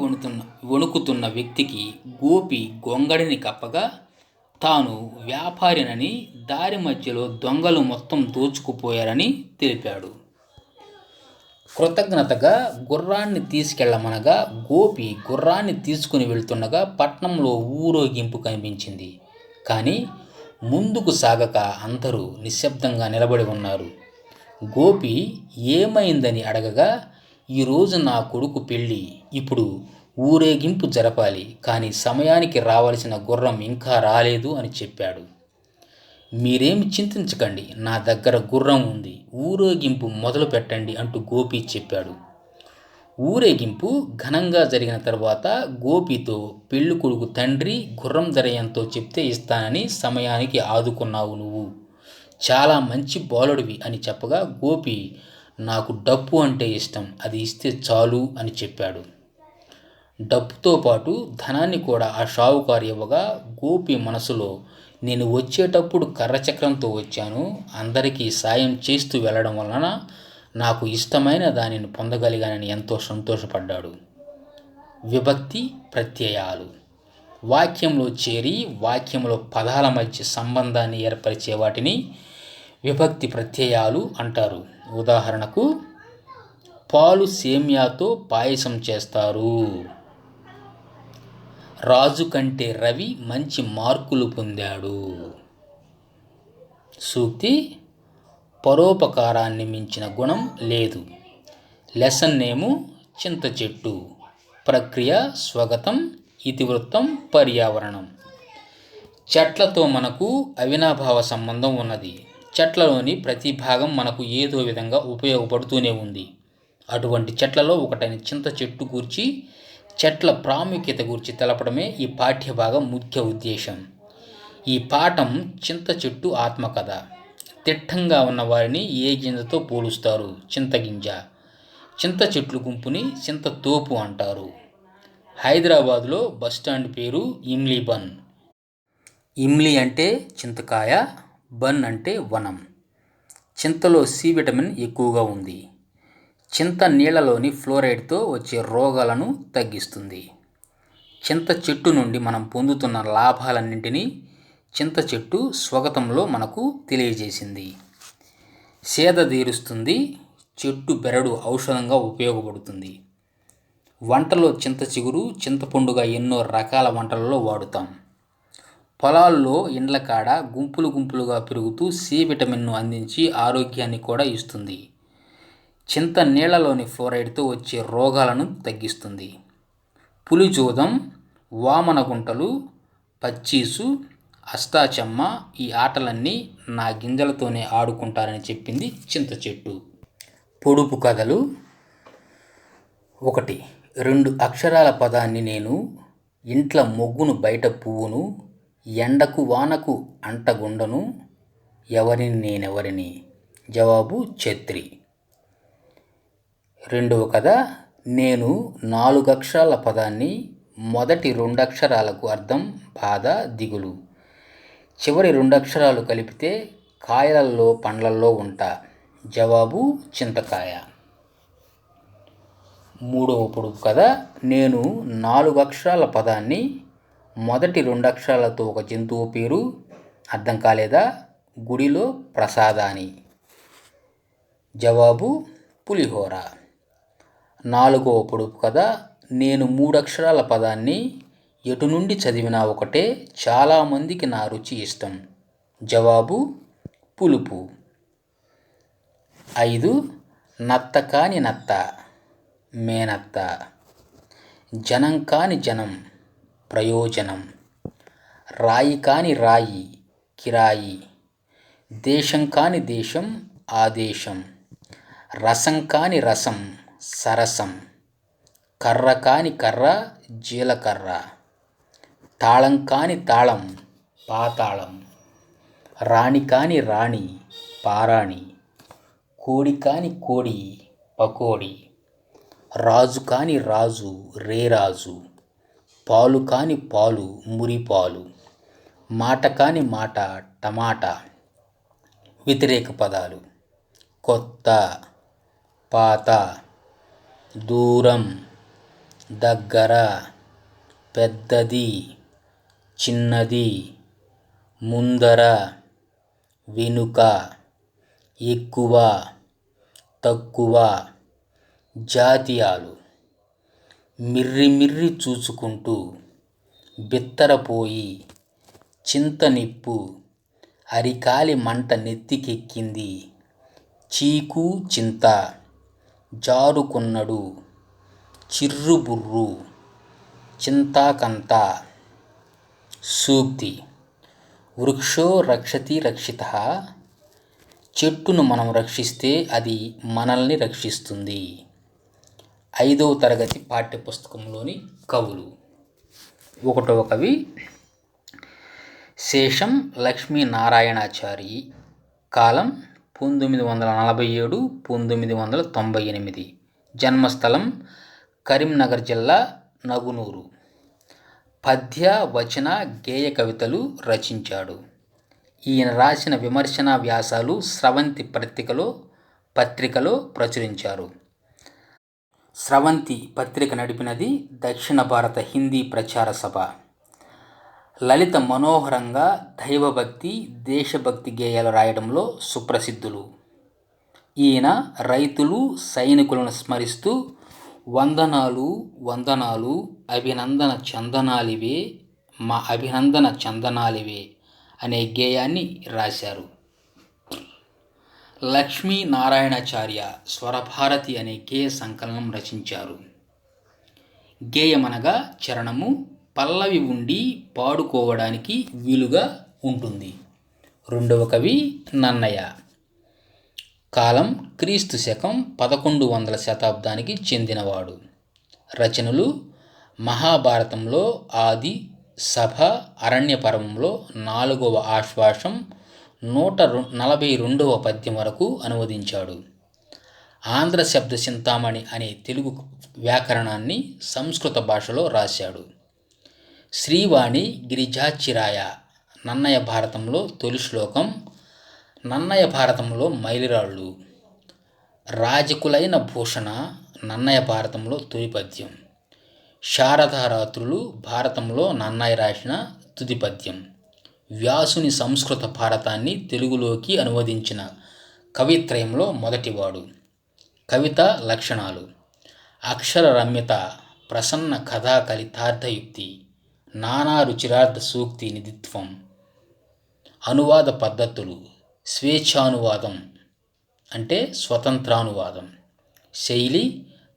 వణుకుతున్న వ్యక్తికి గోపి గొంగడిని కప్పగా తాను వ్యాపారినని, దారి మధ్యలో దొంగలు మొత్తం దోచుకుపోయారని తెలిపాడు. కృతజ్ఞతగా గుర్రాన్ని తీసుకెళ్లమనగా గోపి గుర్రాన్ని తీసుకుని వెళ్తుండగా పట్నంలో ఊరేగింపు కనిపించింది. కానీ ముందుకు సాగక అందరూ నిశ్శబ్దంగా నిలబడి ఉన్నారు. గోపి ఏమైందని అడగగా, ఈరోజు నా కొడుకు పెళ్ళి, ఇప్పుడు ఊరేగింపు జరపాలి, కానీ సమయానికి రావలసిన గుర్రం ఇంకా రాలేదు అని చెప్పాడు. మీరేమి చింతించకండి, నా దగ్గర గుర్రం ఉంది, ఊరేగింపు మొదలు పెట్టండి అంటూ గోపి చెప్పాడు. ఊరేగింపు ఘనంగా జరిగిన తర్వాత గోపితో పెళ్లి కొడుకు తండ్రి గుర్రం ధర ఎంతో చెప్తే ఇస్తానని సమయానికి ఆదుకున్నావు నువ్వు, చాలా మంచి బాలుడివి అని చెప్పగా గోపి నాకు డప్పు అంటే ఇష్టం, అది ఇస్తే చాలు అని చెప్పాడు. డప్పుతో పాటు ధనాన్ని కూడా ఆ షావుకారు ఇవ్వగా గోపి మనసులో నేను వచ్చేటప్పుడు కర్రచక్రంతో వచ్చాను, అందరికీ సాయం చేస్తూ వెళ్ళడం వలన నాకు ఇష్టమైన దానిని పొందగలిగానని ఎంతో సంతోషపడ్డాడు. విభక్తి ప్రత్యయాలు వాక్యంలో చేరి వాక్యంలో పదాల మధ్య సంబంధాన్ని ఏర్పరిచే వాటిని విభక్తి ప్రత్యయాలు అంటారు. ఉదాహరణకు, పాలు సేమ్యాతో పాయసం చేస్తారు. రాజు కంటే రవి మంచి మార్కులు పొందాడు. సూక్తి, పరోపకారాన్ని మించిన గుణం లేదు. లెసన్ నేము చింత చెట్టు. ప్రక్రియ స్వగతం, ఇతివృత్తం పర్యావరణం. చెట్లతో మనకు అవినాభావ సంబంధం ఉన్నది. చెట్లలోని ప్రతి భాగం మనకు ఏదో విధంగా ఉపయోగపడుతూనే ఉంది. అటువంటి చెట్లలో ఒకటైన చింత చెట్టు గూర్చి, చెట్ల ప్రాముఖ్యత గురించి తెలపడమే ఈ పాఠ్యభాగం ముఖ్య ఉద్దేశం. ఈ పాఠం చింత చెట్టు ఆత్మకథ. తిట్టంగా ఉన్న వారిని ఏ గింజతో పోలుస్తారు? చింతగింజ. చింత చెట్లు గుంపుని చింత తోపు అంటారు. హైదరాబాదులో బస్టాండ్ పేరు ఇమ్లీ బన్. ఇమ్లీ అంటే చింతకాయ, బన్ అంటే వనం. చింతలో సి విటమిన్ ఎక్కువగా ఉంది. చింత నీళ్లలోని ఫ్లోరైడ్తో వచ్చే రోగాలను తగ్గిస్తుంది. చింత చెట్టు నుండి మనం పొందుతున్న లాభాలన్నింటినీ చింత చెట్టు స్వగతంలో మనకు తెలియజేసింది. సేద తీరుస్తుంది. చెట్టు బెరడు ఔషధంగా ఉపయోగపడుతుంది. వంటలో చింత చిగురు, చింతపండుగా ఎన్నో రకాల వంటలలో వాడుతాం. పొలాల్లో ఇండ్ల కాడ గుంపులు గుంపులుగా పెరుగుతూ సి విటమిన్ను అందించి ఆరోగ్యాన్ని కూడా ఇస్తుంది. చింత నీళ్లలోని ఫ్లోరైడ్తో వచ్చే రోగాలను తగ్గిస్తుంది. పులిజోదం, వామనగుంటలు, పచ్చీసు, అష్టాచెమ్మ ఈ ఆటలన్నీ నా గింజలతోనే ఆడుకుంటారని చెప్పింది చింత చెట్టు. పొడుపు కథలు. 1. 2 అక్షరాల పదాన్ని నేను, ఇంట్ల మొగ్గును బయట పువ్వును, ఎండకు వానకు అంటగుండను, ఎవరిని నేనెవరిని. జవాబు ఛత్రి. 2వ కథ, నేను 4 అక్షరాల పదాన్ని, మొదటి 2 అక్షరాలకు అర్థం బాధ, దిగులు, చివరి 2 అక్షరాలు కలిపితే కాయలల్లో పండ్లల్లో ఉంటా. జవాబు చింతకాయ. 3వ పొడుపు కథ, నేను 4 అక్షరాల పదాన్ని, మొదటి 2 అక్షరాలతో ఒక జంతువు పేరు, అర్థం కాలేదా? గుడిలో ప్రసాదాని. జవాబు పులిహోర. 4వ పొడుపు కథ, నేను 3 అక్షరాల పదాన్ని, ఎటు నుండి చదివినా ఒకటే, చాలామందికి నా రుచి ఇష్టం. జవాబు పులుపు. 5. నత్త కాని నత్త, మేనత్త. జనం కాని జనం, ప్రయోజనం. రాయి కాని రాయి, కిరాయి. దేశం కాని దేశం, ఆదేశం. రసం కాని రసం, సరసం. కర్ర కాని కర్ర, జీలకర్ర. తాళం కాని తాళం, పాతాళం. రాణి కాని రాణి, పారాణి. కోడి కాని కోడి, పకోడి. రాజు కాని రాజు, రేరాజు. పాలు కాని పాలు, మురిపాలు. మాట కాని మాట, టమాటా. వ్యతిరేక పదాలు. కొత్త, పాత, దూరం, దగ్గర, పెద్దది, చిన్నది, ముందర, వెనుక, ఎక్కువ, తక్కువ, జాతీయాలు మిర్రి మిర్రి చూచుకుంటూ బిత్తరపోయి చింత నిప్పు అరికాలి మంట నెత్తికెక్కింది చీకు చింత జారుకున్నడు చిర్రుబుర్రు చింతాకంత. సూక్తి వృక్షో రక్షతి రక్షితః, చెట్టును మనం రక్షిస్తే అది మనల్ని రక్షిస్తుంది. 5వ తరగతి పాఠ్యపుస్తకంలోని కవులు. 1వ కవి శేషం లక్ష్మీనారాయణాచారి, కాలం 1947-1998, జన్మస్థలం కరీంనగర్ జిల్లా నగునూరు. పద్య వచన గేయ కవితలు రచించాడు. ఈయన రాసిన విమర్శనా వ్యాసాలు స్రవంతి పత్రికలో ప్రచురించారు. స్రవంతి పత్రిక నడిపినది దక్షిణ భారత హిందీ ప్రచార సభ. లలిత మనోహరంగా దైవభక్తి, దేశభక్తి గేయాలు రాయడంలో సుప్రసిద్ధులు. ఈయన రైతులు, సైనికులను స్మరిస్తూ వందనాలు వందనాలు అభినందన చందనాలివే, మా అభినందన చందనాలివే అనే గేయాన్ని రాశారు. లక్ష్మీనారాయణాచార్య స్వరభారతి అనే గేయ సంకలనం రచించారు. గేయమనగా చరణము, పల్లవి ఉండి పాడుకోవడానికి వీలుగా ఉంటుంది. 2వ కవి నన్నయ, కాలం క్రీస్తు శకం 1100 శతాబ్దానికి చెందినవాడు. రచనలు మహాభారతంలో ఆది, సభ, అరణ్య పర్వంలో 4వ ఆశ్వాసం 142వ పద్యం వరకు అనువదించాడు. ఆంధ్ర శబ్ద చింతామణి అనే తెలుగు వ్యాకరణాన్ని సంస్కృత భాషలో రాశాడు. శ్రీవాణి గిరిజాచిరాయ నన్నయ భారతంలో తొలి శ్లోకం, నన్నయ భారతంలో మైలురాళ్ళు. రాజకులైన భూషణ నన్నయ భారతంలో తొలి పద్యం. శారదారాత్రులు భారతంలో నన్నయ రాసిన తుది పద్యం. వ్యాసుని సంస్కృత భారతాన్ని తెలుగులోకి అనువదించిన కవిత్రయంలో మొదటివాడు. కవిత లక్షణాలు: అక్షర రమ్యత, ప్రసన్న కథా కలితార్థయుక్తి, నానా రుచిరార్థ సూక్తి నిధిత్వం. అనువాద పద్ధతులు: స్వేచ్ఛానువాదం అంటే స్వతంత్రానువాదం. శైలి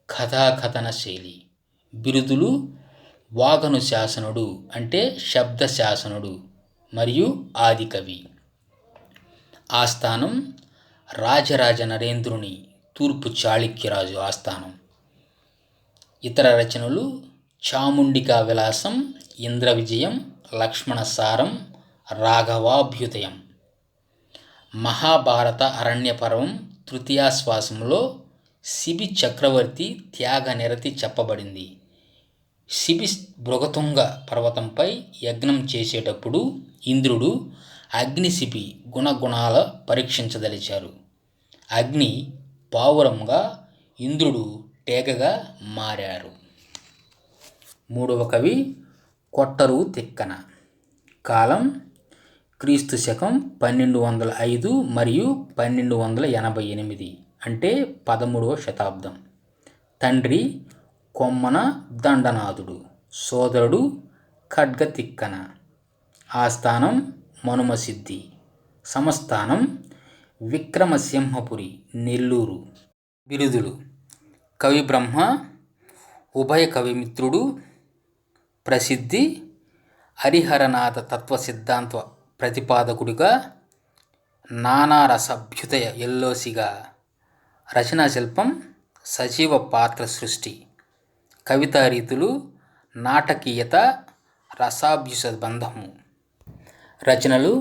కథాకథన శైలి. బిరుదులు: వాగనుశాసనుడు అంటే శబ్దశాసనుడు మరియు ఆదికవి. ఆస్థానం: రాజరాజ నరేంద్రుని తూర్పు చాళుక్యరాజు ఆస్థానం. ఇతర రచనలు: చాముండికా విలాసం, ఇంద్ర విజయం, లక్ష్మణ సారం, రాఘవాభ్యుదయం. మహాభారత అరణ్య పర్వం తృతీయాశ్వాసంలో శిబి చక్రవర్తి త్యాగ నిరతి చెప్పబడింది. శిబి భృగతుంగ పర్వతంపై యజ్ఞం చేసేటప్పుడు ఇంద్రుడు అగ్నిశిబి గుణగుణాల పరీక్షించదలిచారు. అగ్ని పావురంగా, ఇంద్రుడు టేగగా మారారు. 3వ కవి కొట్టరు తిక్కన, కాలం క్రీస్తు శకం 1205 మరియు 1288 అంటే 13వ శతాబ్దం. తండ్రి కొమ్మన దండనాథుడు, సోదరుడు ఖడ్గ తిక్కన. ఆస్థానం మనుమసిద్ధి. సంస్థానం విక్రమసింహపురి, నెల్లూరు. బిరుదులు: కవి బ్రహ్మ, ఉభయ కవిమిత్రుడు, ప్రసిద్ధి, హరిహరనాథ తత్వ సిద్ధాంత ప్రతిపాదకుడిగా, నానారసాభ్యుదయ ఎల్లోసిగా. రచనా శిల్పం సజీవ పాత్ర సృష్టి. కవితా రీతులు నాటకీయత, రసాభ్యుసబంధము. రచనలు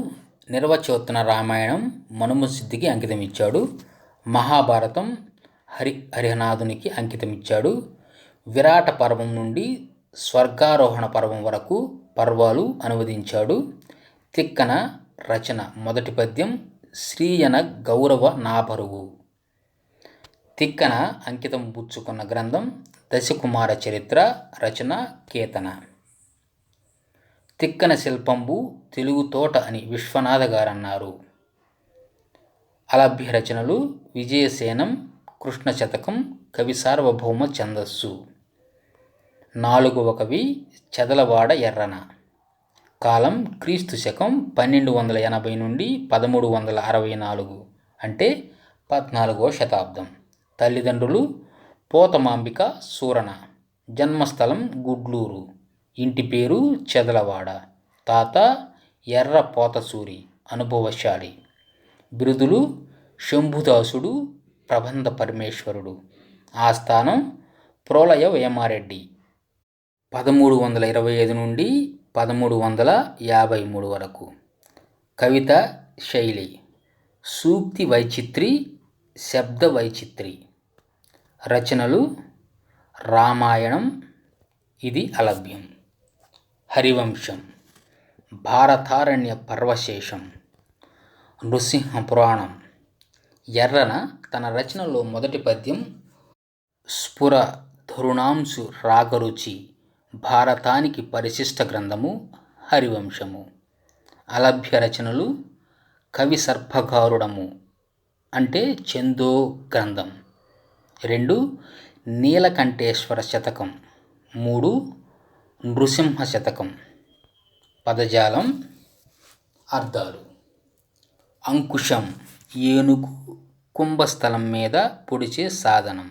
నిర్వచోత్తన రామాయణం మనుమసిద్ధికి అంకితమిచ్చాడు. మహాభారతం హరిహరనాథునికి అంకితమిచ్చాడు. విరాట పర్వం నుండి స్వర్గారోహణ పర్వం వరకు పర్వాలు అనువదించాడు. తిక్కన రచన మొదటి పద్యం శ్రీయన గౌరవ నాబరువు. తిక్కన అంకితం పుచ్చుకున్న గ్రంథం దశకుమార చరిత్ర, రచన కేతన. తిక్కన శిల్పంబు తెలుగు తోట అని విశ్వనాథ గారన్నారు. అలభ్య రచనలు విజయసేనం, కృష్ణ శతకం కవి సార్వభౌమ ఛందస్సు. 4వ కవి చదలవాడ ఎర్రన. కాలం క్రీస్తు శకం 1280 నుండి 1364 అంటే 14వ శతాబ్దం. తల్లిదండ్రులు పోతమాంబిక సూరన. జన్మస్థలం గుడ్లూరు. ఇంటి పేరు చదలవాడ. తాత ఎర్ర పోతసూరి అనుభవశాలి. బిరుదులు శంభుదాసుడు, ప్రబంధ పరమేశ్వరుడు. ఆస్థానం ప్రోలయ వేమారెడ్డి. 1325 నుండి 1353 వరకు. కవిత శైలి సూక్తి వైచిత్రి, శబ్ద వైచిత్రి. రచనలు రామాయణం, ఇది అలభ్యం. హరివంశం, భారతారణ్య పర్వశేషం, నృసింహ పురాణం. ఎర్రన తన రచనలో మొదటి పద్యం స్ఫుర ధరుణాంశు రాగరుచి భారతానికి పరిశిష్ట గ్రంథము హరివంశము. అలభ్య రచనలు కవి సర్పకారుడము అంటే చందో గ్రంథం. 2 నీలకంఠేశ్వర శతకం. 3 నృసింహ శతకం. పదజాలం అర్థాలు. అంకుశం ఏనుగు కుంభస్థలం మీద పొడిచే సాధనం.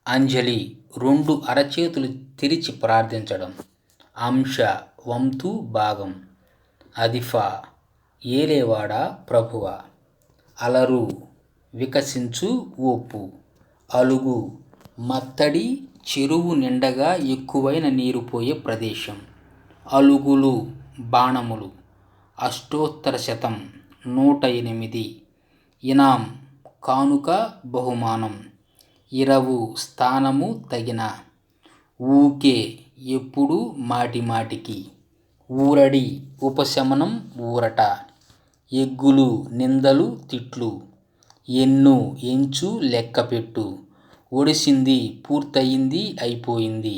అంజలి 2 అరచేతులు తెరిచి ప్రార్థించడం. అంశ వంతు భాగం. అదిఫ ఏలేవాడ ప్రభువ. అలరు వికసించు ఓపు. అలుగు మత్తడి చెరువు నిండగా ఎక్కువైన నీరు పోయే ప్రదేశం. అలుగులు బాణములు. అష్టోత్తర శతం 108. ఇనాం కానుక బహుమానం. ఇరవు స్థానము తగిన. ఊకే ఎప్పుడు మాటిమాటికి. ఊరడి ఉపశమనం ఊరట. ఎగ్గులు నిందలు తిట్లు. ఎన్ను ఎంచు లెక్కపెట్టు. ఒడిసింది పూర్తయింది అయిపోయింది.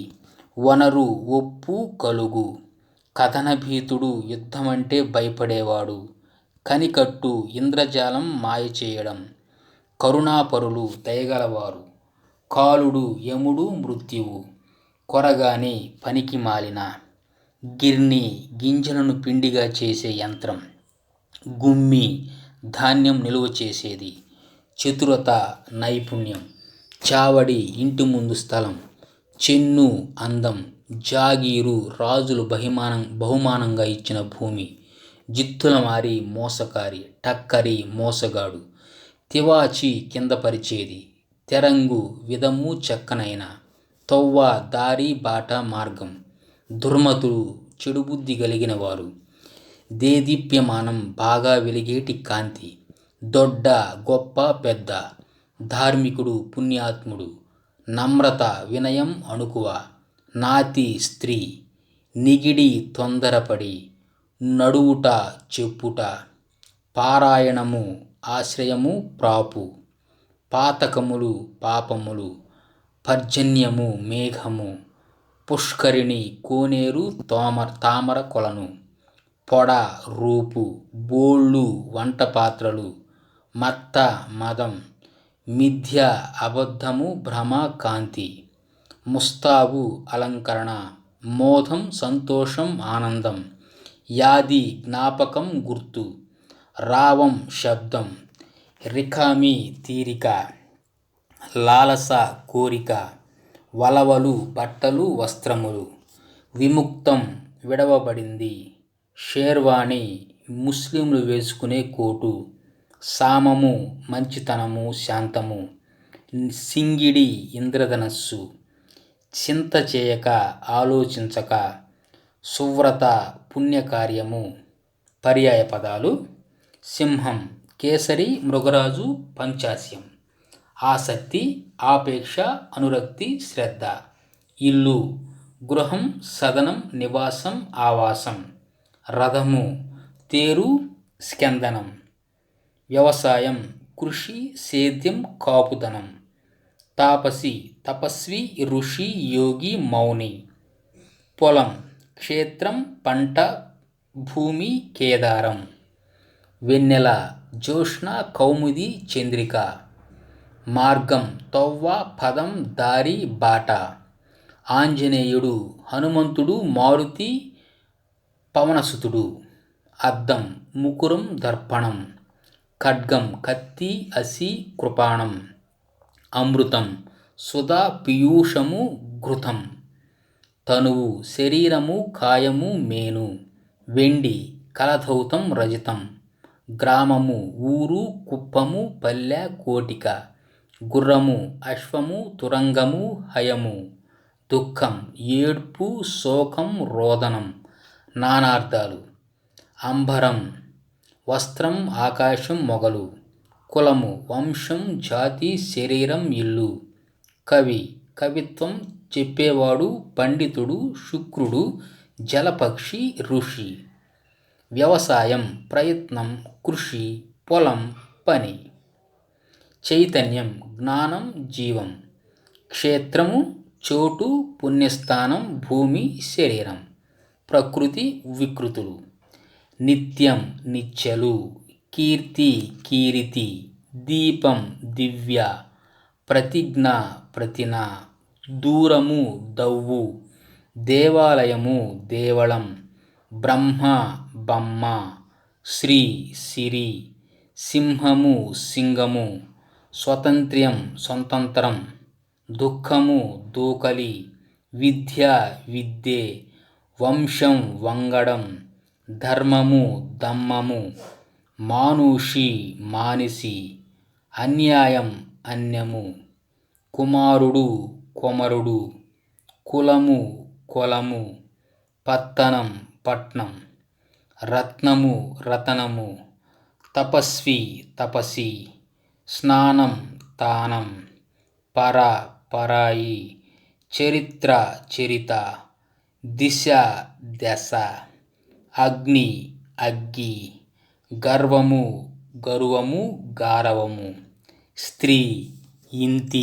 వనరు ఒప్పు కలుగు. కథనభీతుడు యుద్ధమంటే భయపడేవాడు. కనికట్టు ఇంద్రజాలం మాయ చేయడం. కరుణాపరులు దయగలవారు. కాలుడు యముడు మృత్యువు. కొరగాని పనికి మాలిన. గిర్ని గింజలను పిండిగా చేసే యంత్రం. గుమ్మి ధాన్యం నిలువ చేసేది. చతురత నైపుణ్యం. చావడి ఇంటి ముందు స్థలం. చెన్ను అందం. జాగీరు రాజులు బహుమానంగా ఇచ్చిన భూమి. జిత్తులమారి మోసకారి. టక్కరి మోసగాడు. తివాచి కింద పరిచేది. తెరంగు విధము చక్కనైన. తొవ్వ దారి బాట మార్గం. దుర్మతులు చెడుబుద్ధి కలిగిన వారు. దేదీప్యమానం బాగా వెలిగేటి కాంతి. దొడ్డ గొప్ప పెద్ద. ధార్మికుడు పుణ్యాత్ముడు. నమ్రత వినయం అణుకువ. నాతి స్త్రీ. నిగిడి తొందరపడి. నడువుట చెప్పుట. పారాయణము ఆశ్రయము ప్రాపు. పాతకములు పాపములు. పర్జన్యము మేఘము. పుష్కరిణి కోనేరు తామర కొలను. పొడ రూపు. బోళ్ళు వంట పాత్రలు. మత్త మదం. మిథ్య అబద్ధము భ్రమ కాంతి. ముస్తాబు అలంకరణ. మోదం సంతోషం ఆనందం. యాది జ్ఞాపకం గుర్తు. రావం శబ్దం. రికామి తీరిక. లాలస కోరిక. వలవలు బట్టలు వస్త్రములు. విముక్తం విడవబడింది. షేర్వాణి ముస్లింలు వేసుకునే కోటు. సామము మంచితనము శాంతము. సింగిడి ఇంద్రధనస్సు. చింత చేయక ఆలోచించక. సువ్రత పుణ్యకార్యము. పర్యాయ పదాలు. సింహం కేసరి మృగరాజు పంచాస్యం. ఆసక్తి ఆపేక్ష అనురక్తి శ్రద్ధ. ఇల్లు గృహం సదనం నివాసం ఆవాసం. రథము తేరు స్కందనం. వ్యవసాయం కృషి సేద్యం కాపుదనం. తాపసి తపస్వి ఋషి యోగి మౌని. పొలం క్షేత్రం పంట భూమి కేదారం. వెన్నెల జ్యోత్స్న కౌముది చంద్రిక. మార్గం తొవ్వ పదం దారి బాట. ఆంజనేయుడు హనుమంతుడు మారుతి పవనసుతుడు. అద్దం ముకురం దర్పణం. ఖడ్గం కత్తి అసి కృపాణం. అమృతం సుధా పీయూషము ఘృతం. తనువు శరీరము కాయము మేను. వెండి కలధౌతం రజితం. గ్రామము ఊరు కుప్పము పల్లె కోటిక. గుర్రము అశ్వము తురంగము హయము. దుఃఖం ఏడ్పు శోకం రోదనం. నానార్థాలు. అంబరం వస్త్రం ఆకాశం మొగలు. కులము వంశం జాతి శరీరం ఇల్లు. కవి కవిత్వం చెప్పేవాడు పండితుడు శుక్రుడు జలపక్షి ఋషి. వ్యవసాయం ప్రయత్నం కృషి పొలం పని. చైతన్యం జ్ఞానం జీవం. క్షేత్రము చోటు పుణ్యస్థానం భూమి శరీరం. ప్రకృతి వికృతులు. నిత్యం నిత్యలు. కీర్తి కీరితి. దీపం దివ్య. ప్రతిజ్ఞ ప్రతిన. దూరము దవ్వు. దేవాలయము దేవళం. బ్రహ్మ బమ్మ. శ్రీ సిరి. సింహము సింగము. స్వతంత్ర్యం స్వతంత్రం. దుఃఖము దూకలి. విద్య విద్యే. వంశం వంగడం. ధర్మము దమ్మము. మానుషి మానిసి. అన్యాయం అన్యము. కుమారుడు కొమరుడు. కులము కొలము. పత్తనం పట్నం. రత్నము రతనము. తపస్వి తపసి. స్నానం తానం. పర పరాయి. చరిత్ర చరిత. దిశ దశ. అగ్ని అగ్గి. గర్వము గర్వము గారవము. స్త్రీ ఇంతి.